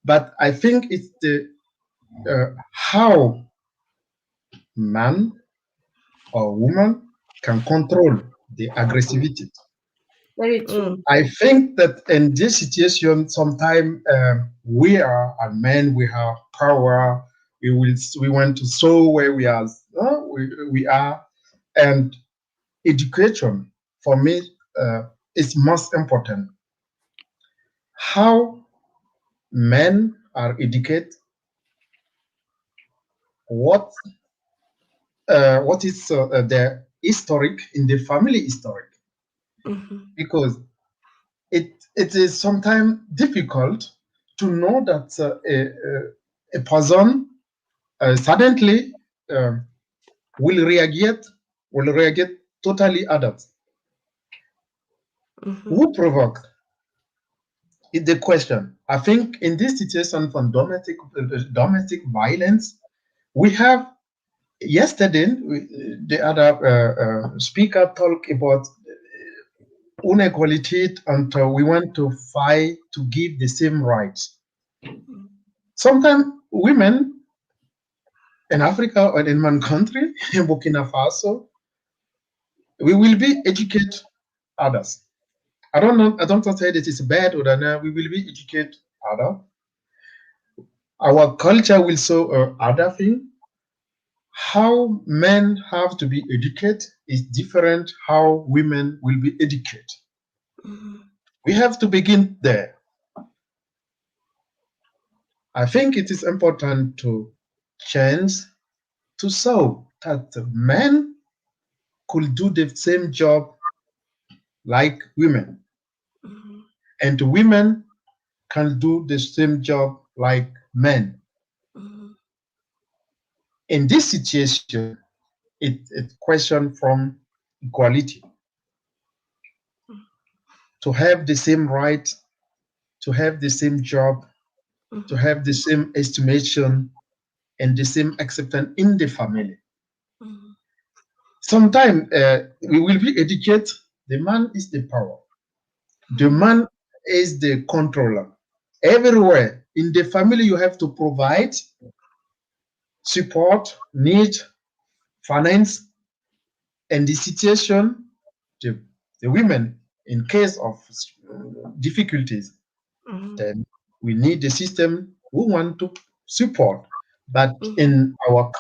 but I think it's the how man or woman can control the aggressivity. Very Mm, true. I think that in this situation, sometimes we are a men, we have power, we want to show where we are, we are, and education for me is most important. How men are educated, what what is their historic in the family historic, mhm, because it is sometimes difficult to know that a person suddenly um, will react totally others. mhm, Who provoked is the question. I think in this situation from domestic violence, we have yesterday the other speaker talked about inequality, and we want to fight to give the same rights. Sometimes women in Africa or in one country, in Burkina Faso, we will be educate others. I don't know. I don't say that it's bad or not. We will be educate other. Our culture will show other thing. How men have to be educated is different. How women will be educated. mhm, We have to begin there. I think it is important to change to show that men could do the same job like women, mhm, and women can do the same job like men. mhm, In this situation, it question from equality, to have the same right, to have the same job, to mhm, have the same estimation and the same acceptance in the family. mhm, Sometimes we will be educated. The man is the power. The mhm, man is the controller. Everywhere in the family, you have to provide support, need, finance, and the situation. The, the women, in case of difficulties, mhm, then we need the system who want to support. But in our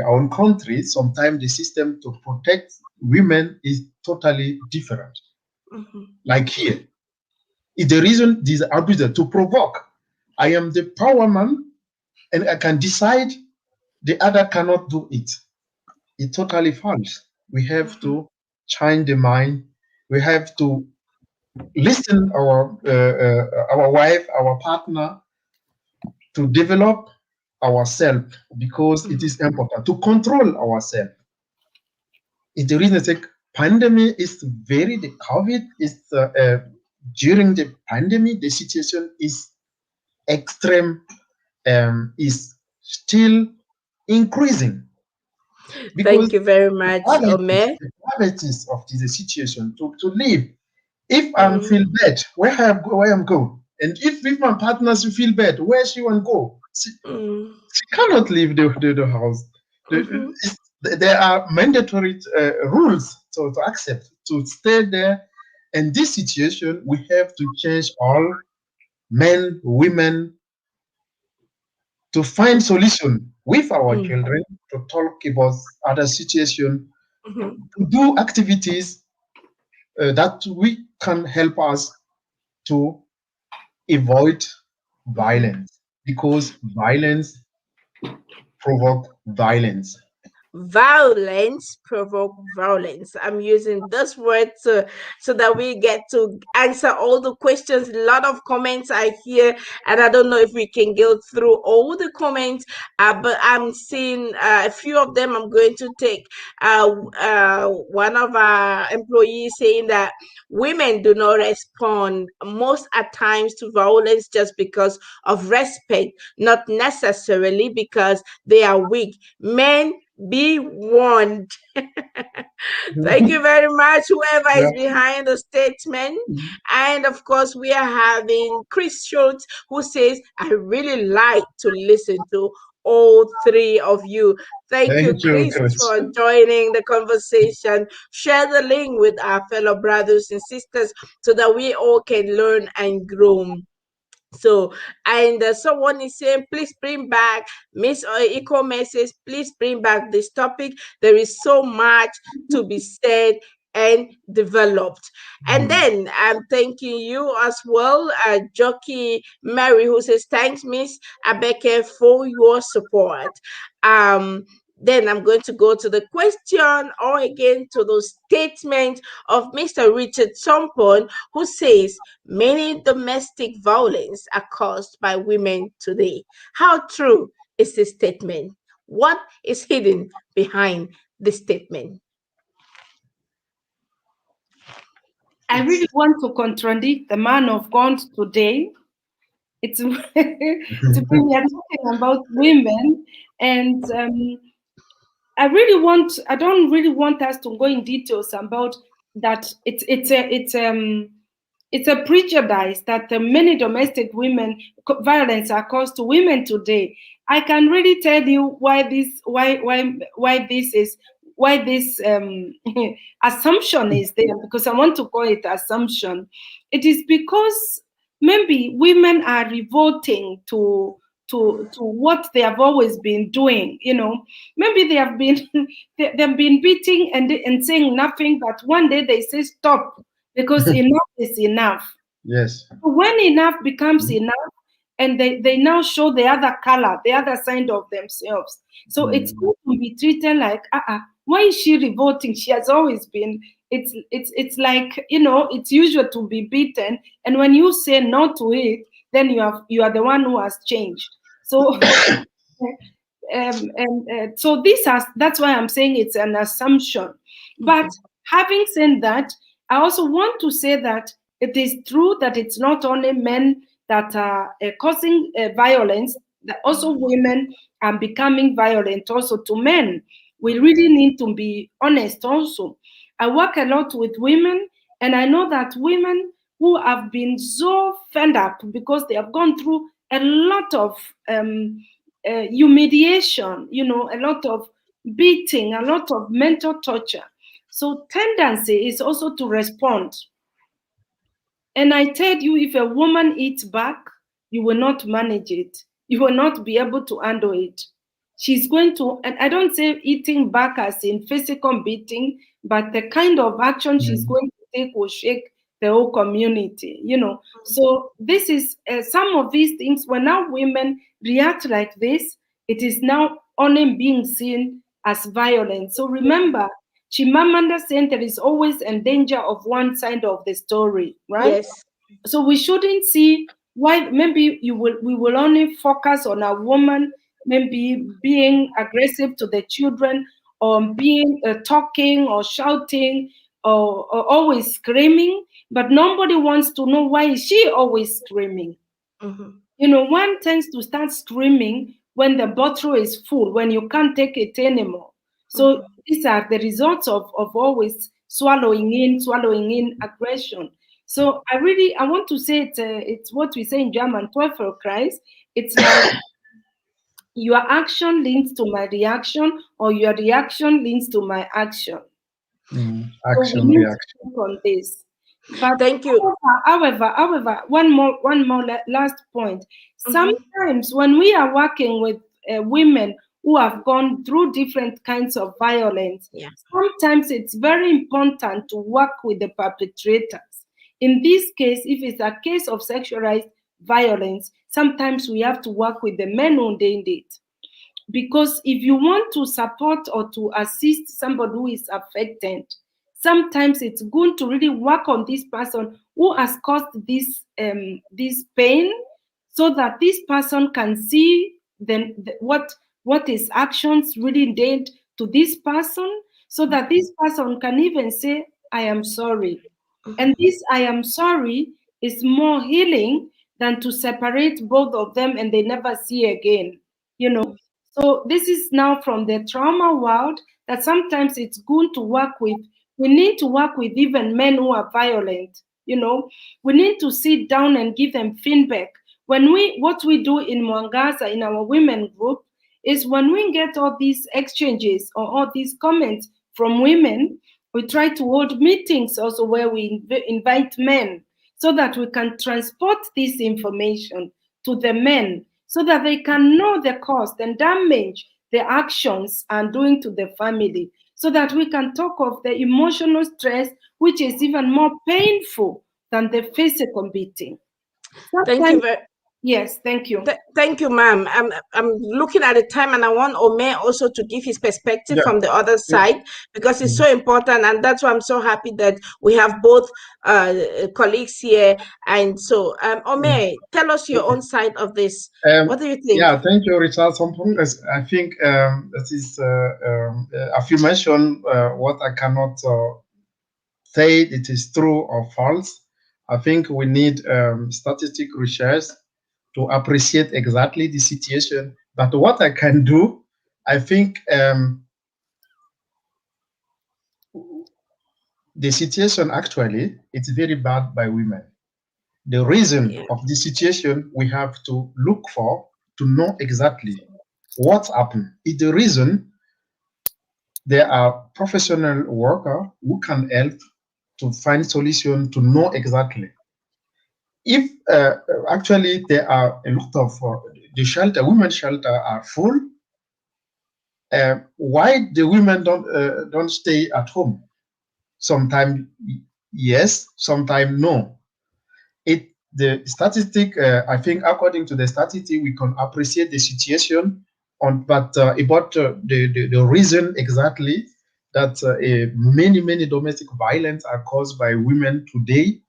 own country, sometimes the system to protect women is totally different. Like here, the reason these abuses to provoke. I am the power man, and I can decide. The other cannot do it. It's totally false. We have to change the mind. We have to listen our wife, our partner, to develop ourselves because it is important to control ourselves. It's the reason I think pandemic is very the COVID is during the pandemic the situation is extreme, is still increasing Thank because you very much, Ome. the gravities of this situation to live. If I Mm, feel bad, where I'm go? And if my partners feel bad, where she want go? mm, She cannot leave the house. mhm, There are mandatory rules to accept to stay there. In this situation, we have to change all men, women to find solution with our mm, children to talk about other situation, mhm. to do activities that we can help us to avoid violence because violence provoke violence. Violence provoke violence. I'm using this word so that we get to answer all the questions. A lot of comments I hear, and I don't know if we can go through all the comments, but I'm seeing a few of them. I'm going to take one of our employees saying that women do not respond most at times to violence just because of respect, not necessarily because they are weak. Men, be warned. Thank you very much, whoever Yeah. is behind the statement. And of course, we are having Chris Schultz who says, I really like to listen to all three of you. Thank you, Thank you, Chris, Chris. for joining the conversation. Share the link with our fellow brothers and sisters so that we all can learn and grow. So, and someone is saying, please bring back Miss Eco message, please bring back this topic. There is so much to be said and developed. And Mm. then I'm thanking you as well, Jockey Mary, who says, thanks, Miss Abeke, for your support. Um, then I'm going to go to the question or again to the statement of Mr. Richard Sompon, who says, many domestic violence are caused by women today. How true is this statement? What is hidden behind this statement? I It's really want to contradict the man of God today. It's it's when we are talking about women, and I don't really want us to go in details about that. It's a prejudice that many domestic women violence are caused to women today. I can really tell you why this is why this assumption is there, because I want to call it assumption. It is because maybe women are revolting to what they have always been doing. Maybe they have been they've been beating and saying nothing, but one day they say stop, because enough is enough. yes. When enough becomes enough, and they now show the other color, the other side of themselves. So it's Mm. going to be treated like, why is she revolting? She has always been. It's like, it's usual to be beaten, and when you say no to it, then you are the one who has changed. So so that's why I'm saying it's an assumption. But having said that, I also want to say that it is true that it's not only men that are causing violence, that also women are becoming violent also to men. We really need to be honest also. I work a lot with women, and I know that women who have been so fed up because they have gone through a lot of humiliation, a lot of beating, a lot of mental torture. So tendency is also to respond. And I tell you, if a woman eats back, you will not manage it. You will not be able to handle it. she's going to, and I don't say eating back as in physical beating, but the kind of action she's mm, going to take will shake the whole community, you know. So this is some of these things. When now women react like this, it is now only being seen as violence. So remember, Chimamanda said there is always a danger of one side of the story, right? Yes. So we shouldn't see why maybe we will only focus on a woman maybe being aggressive to the children, or being talking or shouting, or always screaming, but nobody wants to know why is she always screaming. Mm-hmm. You know, one tends to start screaming when the bottle is full, when you can't take it anymore. So Mm-hmm. these are the results of always swallowing in aggression. So I want to say it's what we say in German, Teufelkreis. It's like your action leads to my reaction, or your reaction leads to my action. So we action, need to reaction. think on this. But Thank you. however, one more last point. Mm-hmm. Sometimes when we are working with women who have gone through different kinds of violence, Yeah. sometimes it's very important to work with the perpetrators. In this case, if it's a case of sexualized violence, sometimes we have to work with the men who did it. Because if you want to support or to assist somebody who is affected, sometimes it's good to really work on this person who has caused this pain, so that this person can see what his actions really did to this person, so that this person can even say, I am sorry. And Mm-hmm. this I am sorry is more healing than to separate both of them and they never see again, you know. So this is now from the trauma world, that sometimes it's good to work with. We need to work with even men who are violent. You know, we need to sit down and give them feedback. What we do in Mwangaza in our women group is, when we get all these exchanges or all these comments from women, we try to hold meetings also where we invite men, so that we can transport this information to the men, so that they can know the cost and damage the actions are doing to the family, so that we can talk of the emotional stress, which is even more painful than the physical beating. Thank you Sometimes, very yes, thank you. Thank you, ma'am. I'm looking at the time, and I want Omer also to give his perspective Yeah. from the other Yeah. side, because it's Mm. so important, and that's why I'm so happy that we have both colleagues here. And so, Mm. Omer, tell us your Okay. own side of this. What do you think? Yeah, thank you, Richard. I think that is affirmation. What I cannot say it is true or false. I think we need statistic research to appreciate exactly the situation. But what I can do, I think the situation actually it's very bad by women. The reason Yeah. of the situation we have to look for to know exactly what's happened. Is the reason there are professional worker who can help to find solution to know exactly if actually there are a lot of the shelter women shelter are full. Why the women don't stay at home? Sometimes yes, sometimes no. It the statistic I think according to the statistic we can appreciate the situation on, but about the reason exactly that many domestic violence are caused by women today.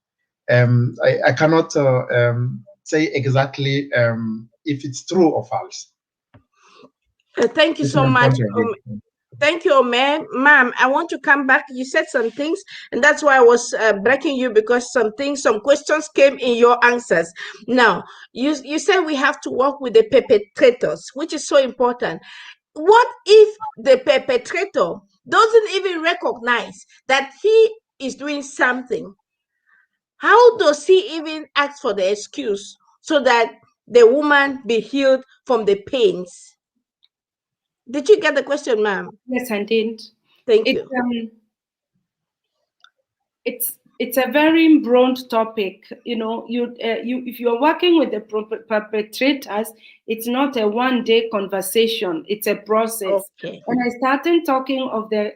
I cannot say exactly if it's true or false. Thank you It's so my much. point of view. Thank you, ma'am. Ma'am, I want to come back. You said some things, and that's why I was breaking you, because some questions came in your answers. Now, you said we have to work with the perpetrators, which is so important. What if the perpetrator doesn't even recognize that he is doing something? How does he even ask for the excuse so that the woman be healed from the pains? Did you get the question, ma'am? Yes, I did. Thank It's you. it's it's a very broad topic. You if you're working with the perpetrators, it's not a one-day conversation. It's a process. Okay. When I started talking of the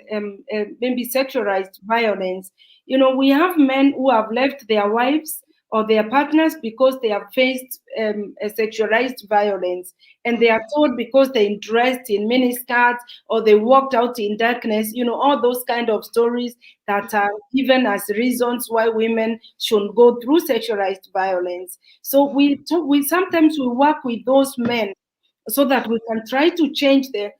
maybe sexualized violence, we have men who have left their wives or their partners because they have faced a sexualized violence, and they are told because they dressed in miniskirts or they walked out in darkness. All those kind of stories that are given as reasons why women should go through sexualized violence. So we sometimes we work with those men so that we can try to change their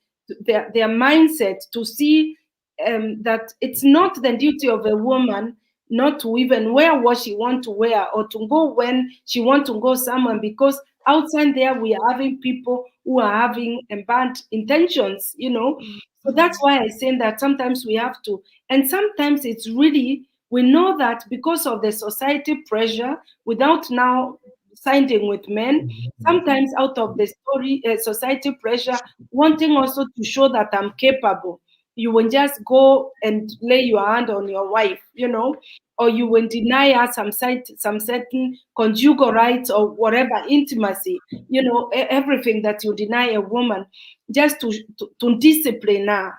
mindset to see that it's not the duty of a woman not to even wear what she want to wear or to go when she want to go somewhere, because outside there we are having people who are having bad intentions. So that's why I say that sometimes we have to, and sometimes it's really, we know that because of the society pressure, without now siding with men, sometimes out of the story, society pressure, wanting also to show that I'm capable, you will just go and lay your hand on your wife, or you will deny her some certain conjugal rights or whatever intimacy, everything that you deny a woman just to discipline her.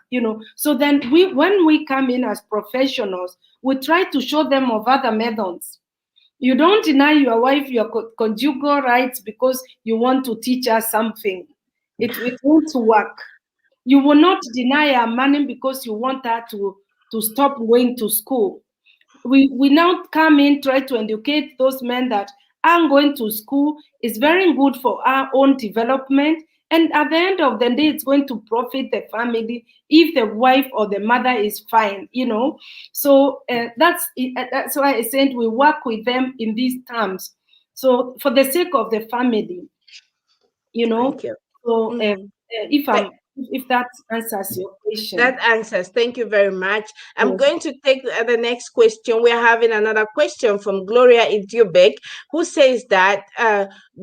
So then when we come in as professionals, we try to show them of other methods. You don't deny your wife your conjugal rights because you want to teach her something. It won't work. You will not deny her money because you want her to stop going to school. We now come in, try to educate those men that I'm going to school is very good for our own development, and at the end of the day it's going to profit the family if the wife or the mother is fine. So that's why I said we work with them in these terms, so for the sake of the family you know Thank you. so Mhm. if Th- I'm if that answers your That question. answers. Thank you very much. I'm Yes. going to take the next question. We're having another question from Gloria Idubek, who says that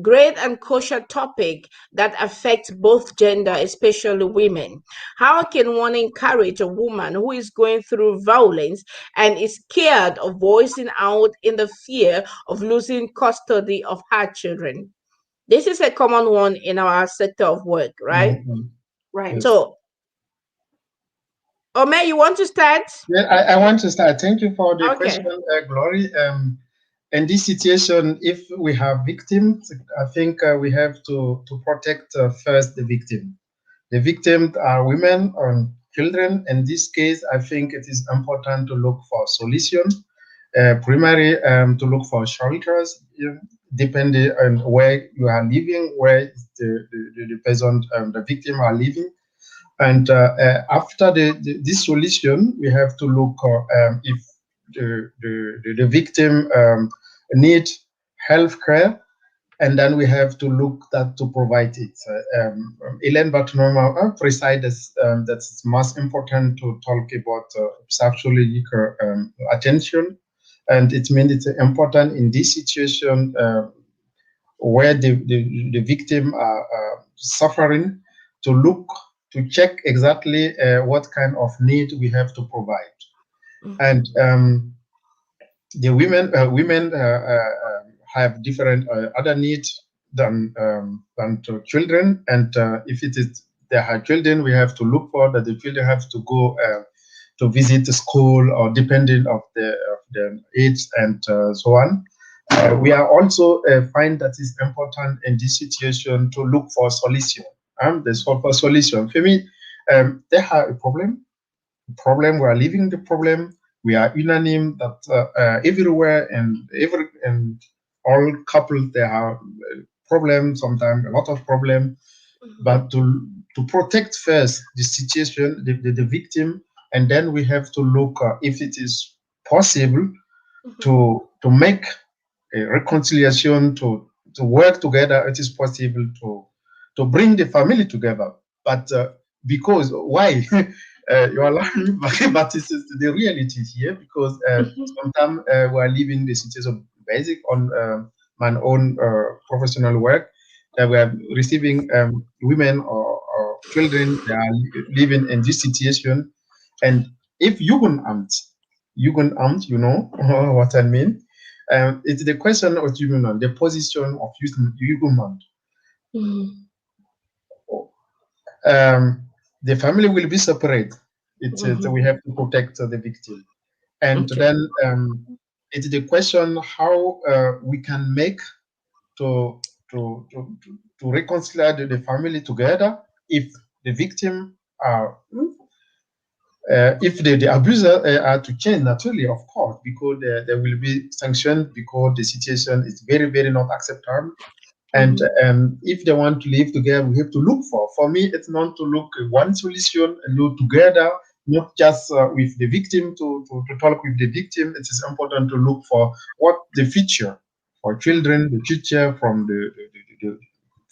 great and kosher topic that affects both gender, especially women. How can one encourage a woman who is going through violence and is scared of voicing out in the fear of losing custody of her children? This is a common one in our sector of work, right? Mhm. Right. Yes. So, Ome, you want to start? Yeah, I want to start. Thank you for the Okay. question, Glory. In this situation, if we have victims, I think we have to protect first the victim. The victims are women and children. In this case, I think it is important to look for solution. Primary, to look for shelters, depending on where you are living, where the person, the victim are living. And after this solution, we have to look if the victim need health care, and then we have to look that to provide it. Elaine Bartonoma precised that it's most important to talk about sexually attention, and it means it's important in this situation where the victim are suffering, to look, to check exactly what kind of need we have to provide. Mhm. And the women have different other needs than to children. And if it is they have children, we have to look for that the children have to go to visit the school, or depending of the age and so on. We are also find that it's important in this situation to look for solution. There's for solution. For me, they have a problem. We are living the problem. We are unanimous that everywhere and all couples they have problems. Sometimes a lot of problem. Mhm. But to protect first the situation, the victim, and then we have to look if it is possible Mhm. to make a reconciliation, to work together. It is possible to bring the family together. But because why you are laughing, but this is the reality here, because Mhm. sometimes we are living the situation basic on my own professional work, that we are receiving women or children, they are living in this situation. And if Jugendamt, Jugendamt, you know what I mean. It's the question of Jugendamt, the position of Jugendamt. Mhm. The family will be separate. We Mhm. have to protect the victim. And Okay. then it's the question how we can make to to reconcile the family together if the victim are if the abuser are to change naturally, of course, because there will be sanctions because the situation is very very not acceptable. And Mhm. if they want to live together, we have to look for me it's not to look one solution and look together, not just with the victim to talk with the victim. It is important to look for what the future for children, the future from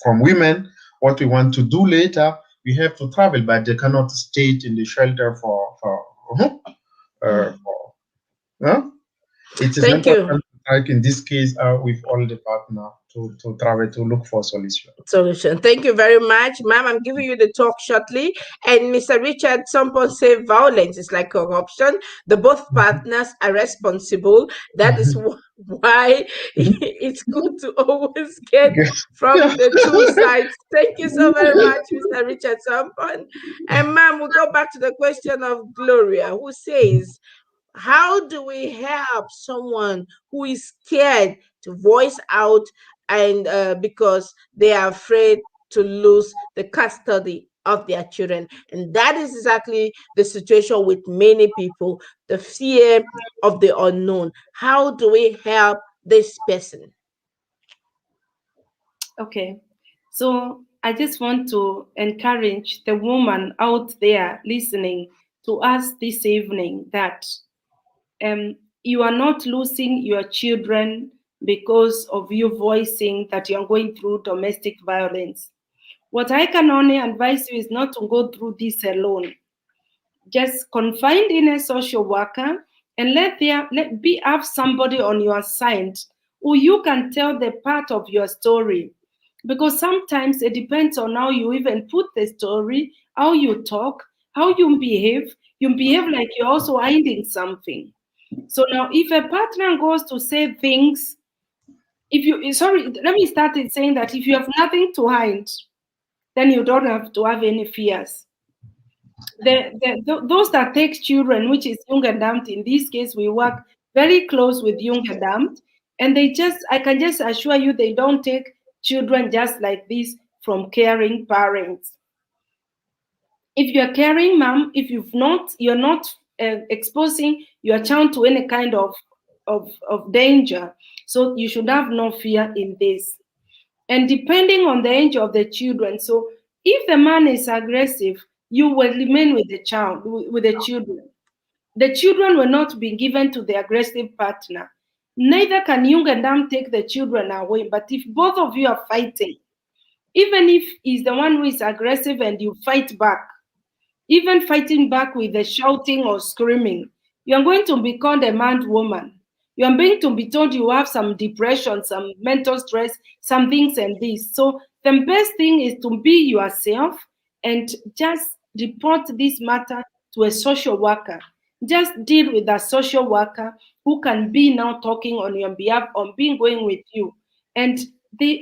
from women, what we want to do later. We have to travel, but they cannot stay in the shelter Mhm. for huh? It is Thank you. important, like in this case, with all the partner to travel to look for solution. Solution. Thank you very much, ma'am. I'm giving you the talk shortly. And Mr. Richard Sompon say violence is like corruption. The both Mhm. partners are responsible. That is Mhm. why it's good to always get Yes. from Yeah. the two sides. Thank you so very much, Mr. Richard Sompon. And ma'am, we'll go back to the question of Gloria, who says, how do we help someone who is scared to voice out and because they are afraid to lose the custody of their children? And that is exactly the situation with many people, the fear of the unknown. How do we help this person? Okay. So I just want to encourage the woman out there listening to us this evening that you are not losing your children because of you voicing that you're going through domestic violence. What I can only advise you is not to go through this alone. Just confined in a social worker and let be have somebody on your side who you can tell the part of your story, because sometimes it depends on how you even put the story, how you talk, how you behave like you're also hiding something. So now if a partner goes to say things, if you sorry let me start it saying that if you have nothing to hide, then you don't have to have any fears. Those that take children, which is young adult, in this case, we work very close with young adult, and I can just assure you, they don't take children just like this from caring parents. If you're caring mom, if you're not exposing your child to any kind of danger, so you should have no fear in this. And depending on the age of the children, so if the man is aggressive, you will remain with the child, with the children. The children will not be given to the aggressive partner. Neither can young and Dam take the children away. But if both of you are fighting, even if he's the one who is aggressive and you fight back, even fighting back with the shouting or screaming, you're going to be called a mad woman. You're going to be told you have some depression, some mental stress, some things and this. So the best thing is to be yourself and just report this matter to a social worker. Just deal with a social worker who can be now talking on your behalf, on being going with you. And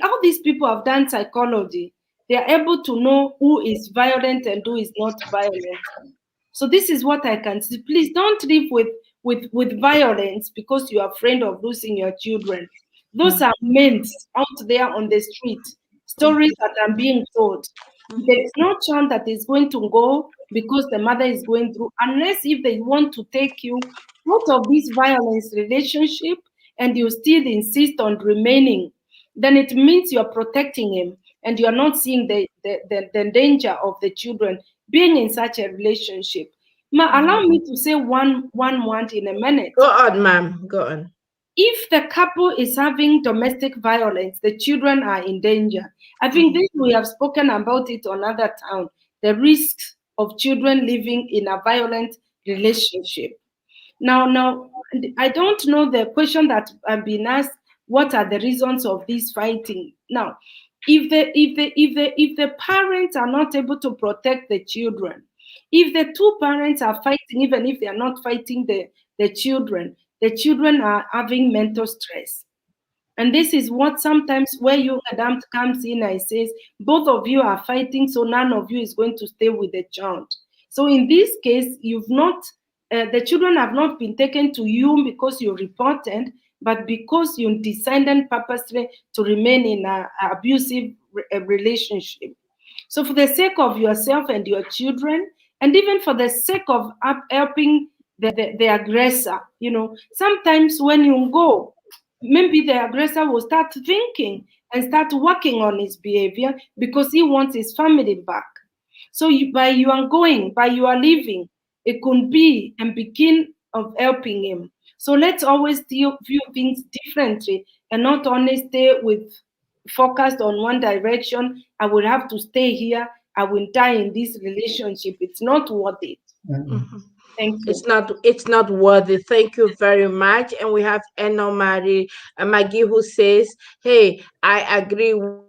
all these people have done psychology. They are able to know who is violent and who is not violent. So this is what I can say. Please don't live with violence because you are afraid of losing your children. Those are myths out there on the street, stories that are being told. There is no child that is going to go because the mother is going through, unless if they want to take you out of this violence relationship and you still insist on remaining, then it means you're protecting him and you're not seeing the danger of the children being in such a relationship. Ma, allow me to say one word in a minute. Go on, ma'am. Go on. If the couple is having domestic violence, the children are in danger. I think this we have spoken about it on other town. The risks of children living in a violent relationship. Now, I don't know the question that I've been asked. What are the reasons of this fighting? Now, if the parents are not able to protect the children, if the two parents are fighting, even if they are not fighting the the children. The children are having mental stress. And this is what sometimes where young adult comes in and says, both of you are fighting, so none of you is going to stay with the child. So in this case, you've not, the children have not been taken to you because you reported, but because you decided purposely to remain in an abusive relationship. So for the sake of yourself and your children, and even for the sake of helping the aggressor, sometimes when you go, maybe the aggressor will start thinking and start working on his behavior because he wants his family back. So by you are going, by you are leaving, it could be and begin of helping him. So let's always view things differently and not only stay with focused on one direction. I will have to stay here. I will die in this relationship. It's not worth it. Mhm. Thank you. It's not worthy. Thank you very much. And we have Eno Maggie who says, "Hey, I agree with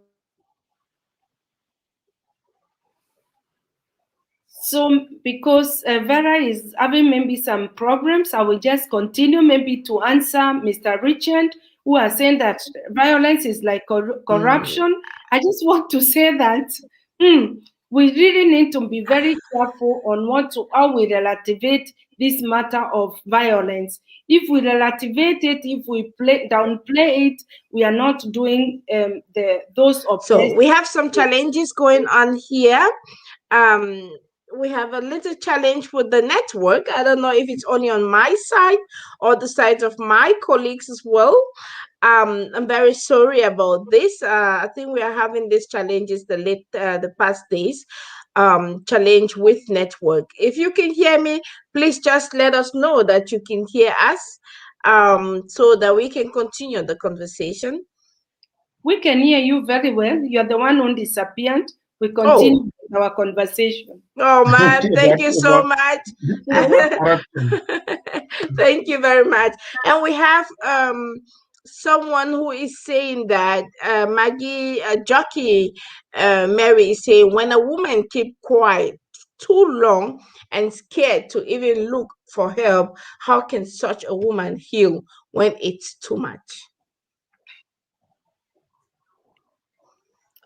So because Vera is having maybe some problems, I will just continue maybe to answer Mr. Richard, who are saying that violence is like corruption. I just want to say that we really need to be very careful on how we relativate this matter of violence. If we relativate it, if we downplay it, we are not doing those So oppressed. we have some challenges going on here. Um, we have a little challenge with the network. I don't know if it's only on my side or the side of my colleagues as well. I'm very sorry about this. I think we are having these challenges the past days. Challenge with network. If you can hear me, please just let us know that you can hear us, so that we can continue the conversation. We can hear you very well. You're the one who disappeared. We Oh, continue with our conversation. oh man, thank you so about much. corruption. Thank you very much. And we have someone who is saying that Maggie Jockey Mary is saying when a woman keep quiet too long and scared to even look for help, how can such a woman heal when it's too much?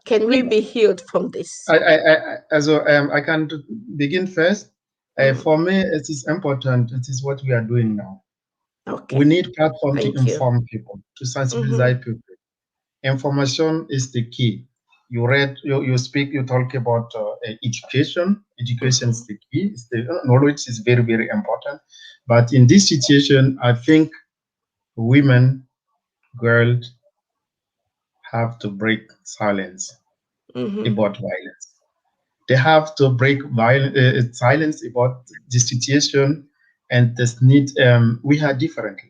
Can we Yeah. be healed from this? I can begin first. Mm, For me, it is important. It is what we are doing now. We okay, need platform to thank you. inform people, to Mm-hmm, sensibilize people. Information is the key. You speak, you talk about education. Education is mm-hmm, the key. Knowledge is very, very important. But in this situation, I think women, girls have to break silence mm-hmm, about violence. They have to break silence about the situation and this need. We are different.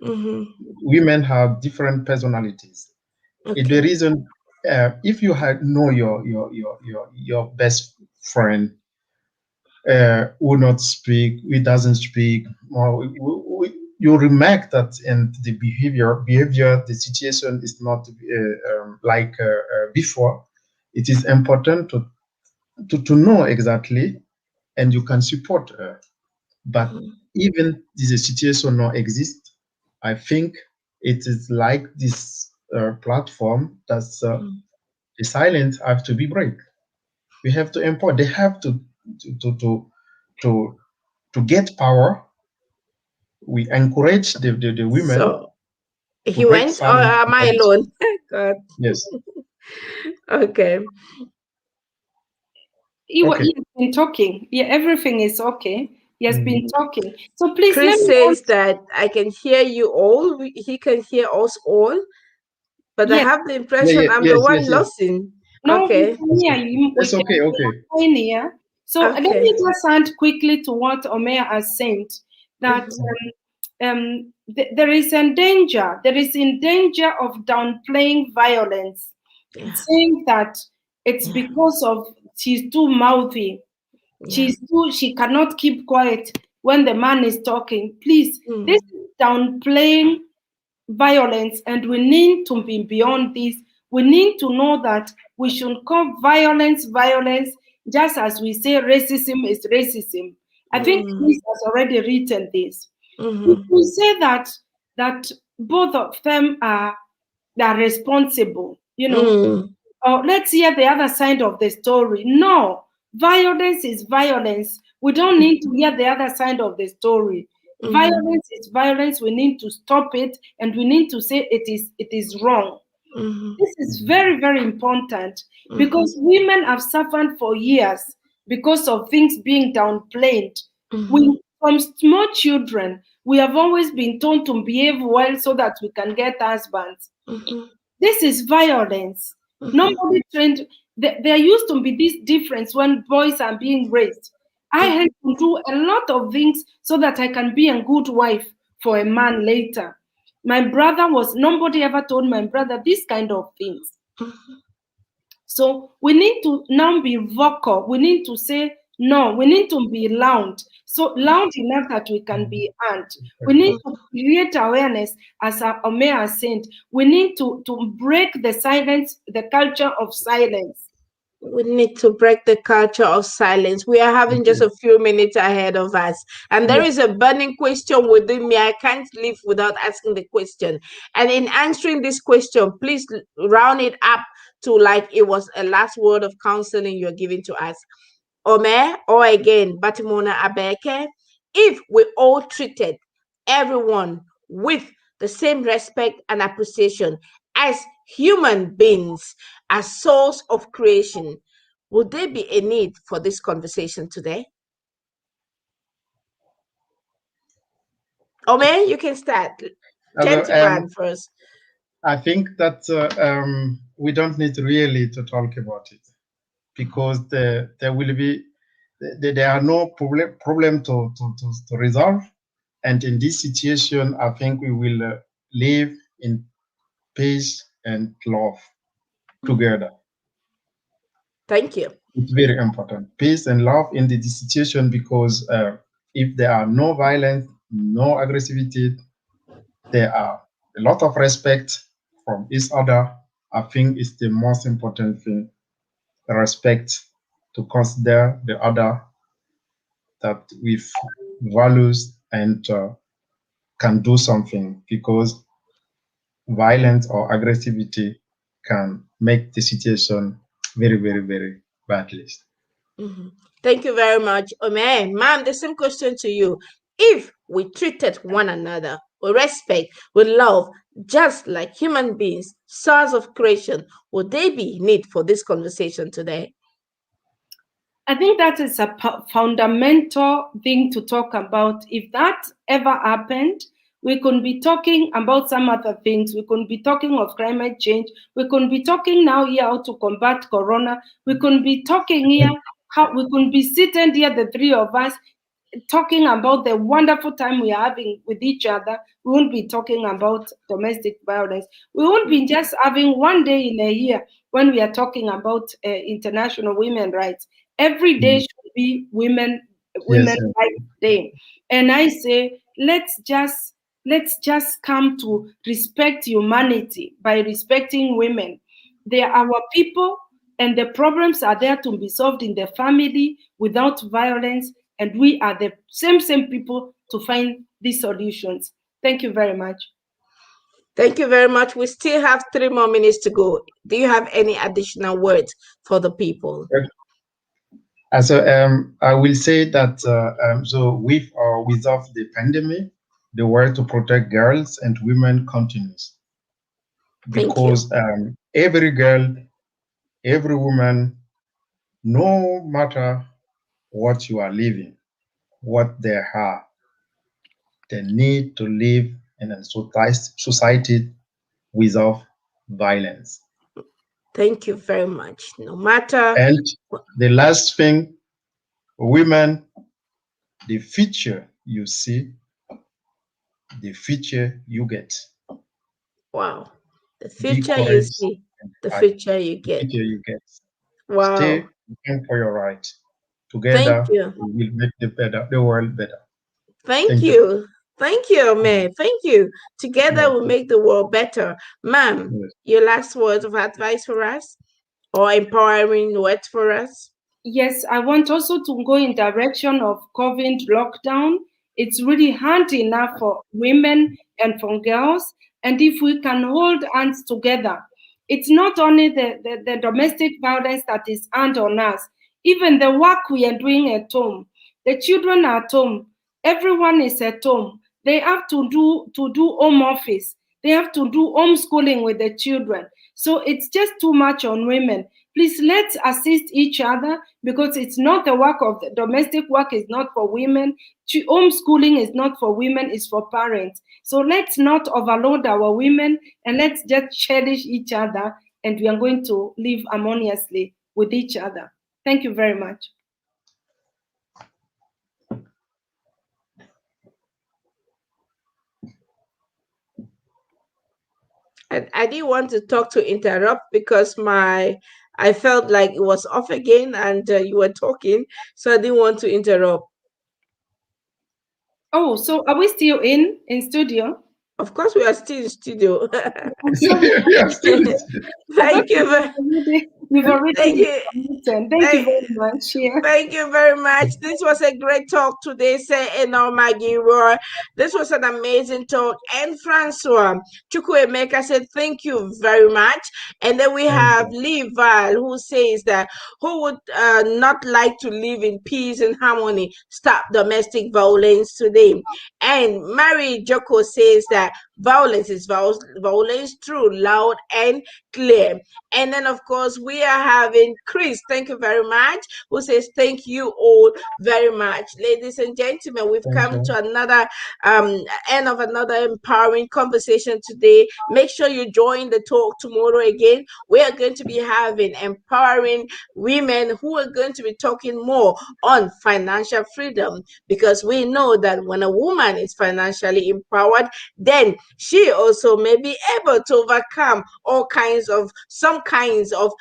mm-hmm. Women have different personalities. The Okay. reason, if you know your best friend who not speak, who doesn't speak, or you remark that in the behavior, the situation is not like before. It is important to know exactly, and you can support her. But Mm-hmm. even this situation not exist, I think it is like this platform that's Mm-hmm. the silence have to be break. We have to empower. They have to to to to, to get power. We encourage the women So to he break went, or silence am I about this. alone? God. Yes. Okay. He Okay. has been talking. Yeah, everything is okay. He has been Mm. talking. So please let Chris me says ask. that I can hear you all. He can hear us all, but I Yes, have the Yeah, impression yeah, I'm the yes, one yes, yes. losing. no, we Okay. can That's hear good. you. It's okay. We Okay. are fine here. So let Okay. me just add quickly to what Omer has said that Mm-hmm. there is a danger. There is in danger of downplaying violence, Yeah. saying that it's Yeah. because of she's too mouthy. Yeah. She cannot keep quiet when the man is talking. Please, this Mm. is downplaying violence, and we need to be beyond this. We need to know that we should call violence violence, just as we say racism is racism. I think Chris has already written this. We say that both of them are responsible, or let's hear the other side of the story. No, violence is violence. We don't need to hear the other side of the story. Violence is violence. We need to stop it, and we need to say it is wrong. This is very, very important because women have suffered for years because of things being downplayed. We, from small children, we have always been told to behave well so that we can get husbands. This is violence. Nobody trained. There used to be this difference when boys are being raised. I had to do a lot of things so that I can be a good wife for a man later. Nobody ever told my brother this kind of things. So we need to now be vocal. We need to say no. We need to be loud. So loud enough that we can be heard. We need to create awareness, as Omer said. We need to break the silence, the culture of silence. We need to break the culture of silence. We are having just a few minutes ahead of us. And there Yes. is a burning question within me. I can't live without asking the question. And in answering this question, please round it up to like it was a last word of counseling you're giving to us. Omer, or again, Batimona Abeke, if we all treated everyone with the same respect and appreciation as human beings, as souls of creation, would there be a need for this conversation today? Omer, you can start. Also, Gentleman first. I think that we don't need really to talk about it because there will be there are no problem to resolve, and in this situation, I think we will live in peace and love together. Thank you. It's very important, peace and love in this situation, because if there are no violence, no aggressivity, there are a lot of respect from each other. I think it's the most important thing. Respect, to consider the other that with values and can do something, because violence or aggressivity can make the situation very, very, very badly. Mhm. Thank you very much, Omer. Ma'am, the same question to you. If we treated one another with respect, with love, just like human beings, sons of creation, would there be need for this conversation today? I think that is a fundamental thing to talk about. If that ever happened, we could be talking about some other things. We could be talking of climate change. We could be talking now here how to combat corona. We could be talking here how we could be sitting here, the three of us, talking about the wonderful time we are having with each other. We won't be talking about domestic violence. We won't be just having one day in a year when we are talking about International Women Rights. Every day should be Women Yes, yes. Rights Day. And I say, let's just come to respect humanity by respecting women. They are our people, and the problems are there to be solved in the family without violence, and we are the same people to find these solutions. Thank you very much. Thank you very much. We still have 3 more minutes to go. Do you have any additional words for the people? So I will say that so with or without the pandemic, the work to protect girls and women continues, Thank you. because every girl, every woman, no matter what you are living, what they are, they need to live in a society without violence. Thank you very much. No matter. And the last thing, women, the future you see, the future you get. Wow. The Be future you courage see, and the fight. future you The get. future you get. Wow. Stay looking for your right. Thank Together, you. we will make the world better. Thank Thank you. you. Thank you, May. Thank you. Together we Okay. make the world better. Ma'am, Yes. your last words of advice for us or empowering words for us? yes, I want also to go in direction of COVID lockdown. It's really hard enough for women and for girls. And if we can hold hands together, it's not only the domestic violence that is hand on us, even the work we are doing at home. The children are at home. Everyone is at home. They have to do home office. They have to do homeschooling with the children. So it's just too much on women. Please let's assist each other, because it's not the work of the domestic work is not for women. Homeschooling is not for women, it's for parents. So let's not overload our women, and let's just cherish each other, and we are going to live harmoniously with each other. Thank you very much. I didn't want to talk to interrupt because I felt like it was off again and you were talking, so I didn't want to interrupt. Oh, so are we still in studio? Of course, we are still in studio. I'm sorry. Yeah, still I thought Thank you. you've already Thank you. written. Thank you Thank, very much. Yeah. Thank you very much. This was a great talk today, say Eno Maggie Roy. This was an amazing talk. And Francois Chukwuemeka said, thank you very much. And then we thank have you. Lee Val, who says that who would not like to live in peace and harmony, stop domestic violence today. And Mary Joko says that violence is violence, true, loud, and clear. And then, of course, we are having Chris. Thank you very much. Who says thank you all very much, ladies and gentlemen. We've Thank come you. to another end of another empowering conversation today. Make sure you join the talk tomorrow again. We are going to be having empowering women who are going to be talking more on financial freedom, because we know that when a woman is financially empowered, then she also may be able to overcome all kinds of some kinds of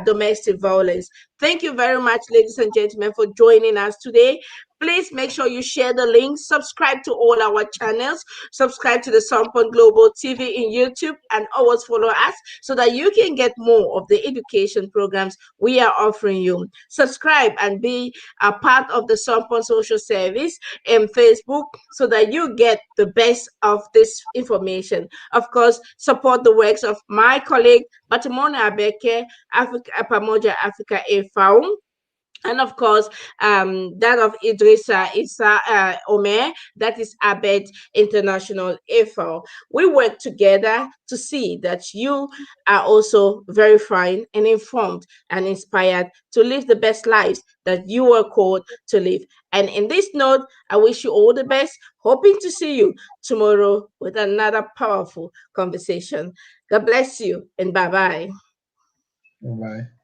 domestic violence. Thank you very much, ladies and gentlemen, for joining us today. Please make sure you share the link, subscribe to all our channels, subscribe to the Sunpon Global TV in YouTube, and always follow us so that you can get more of the education programs we are offering you. Subscribe and be a part of the Sunpon Social Service in Facebook so that you get the best of this information. Of course, support the works of my colleague Batimona Abeke, Africa Pamoja Africa AFAO, and of course that of Idrissa Issa Omer, that is Abed International AFL. We work together to see that you are also very fine and informed and inspired to live the best lives that you were called to live. And in this note, I wish you all the best, hoping to see you tomorrow with another powerful conversation. God bless you and bye bye. Bye bye.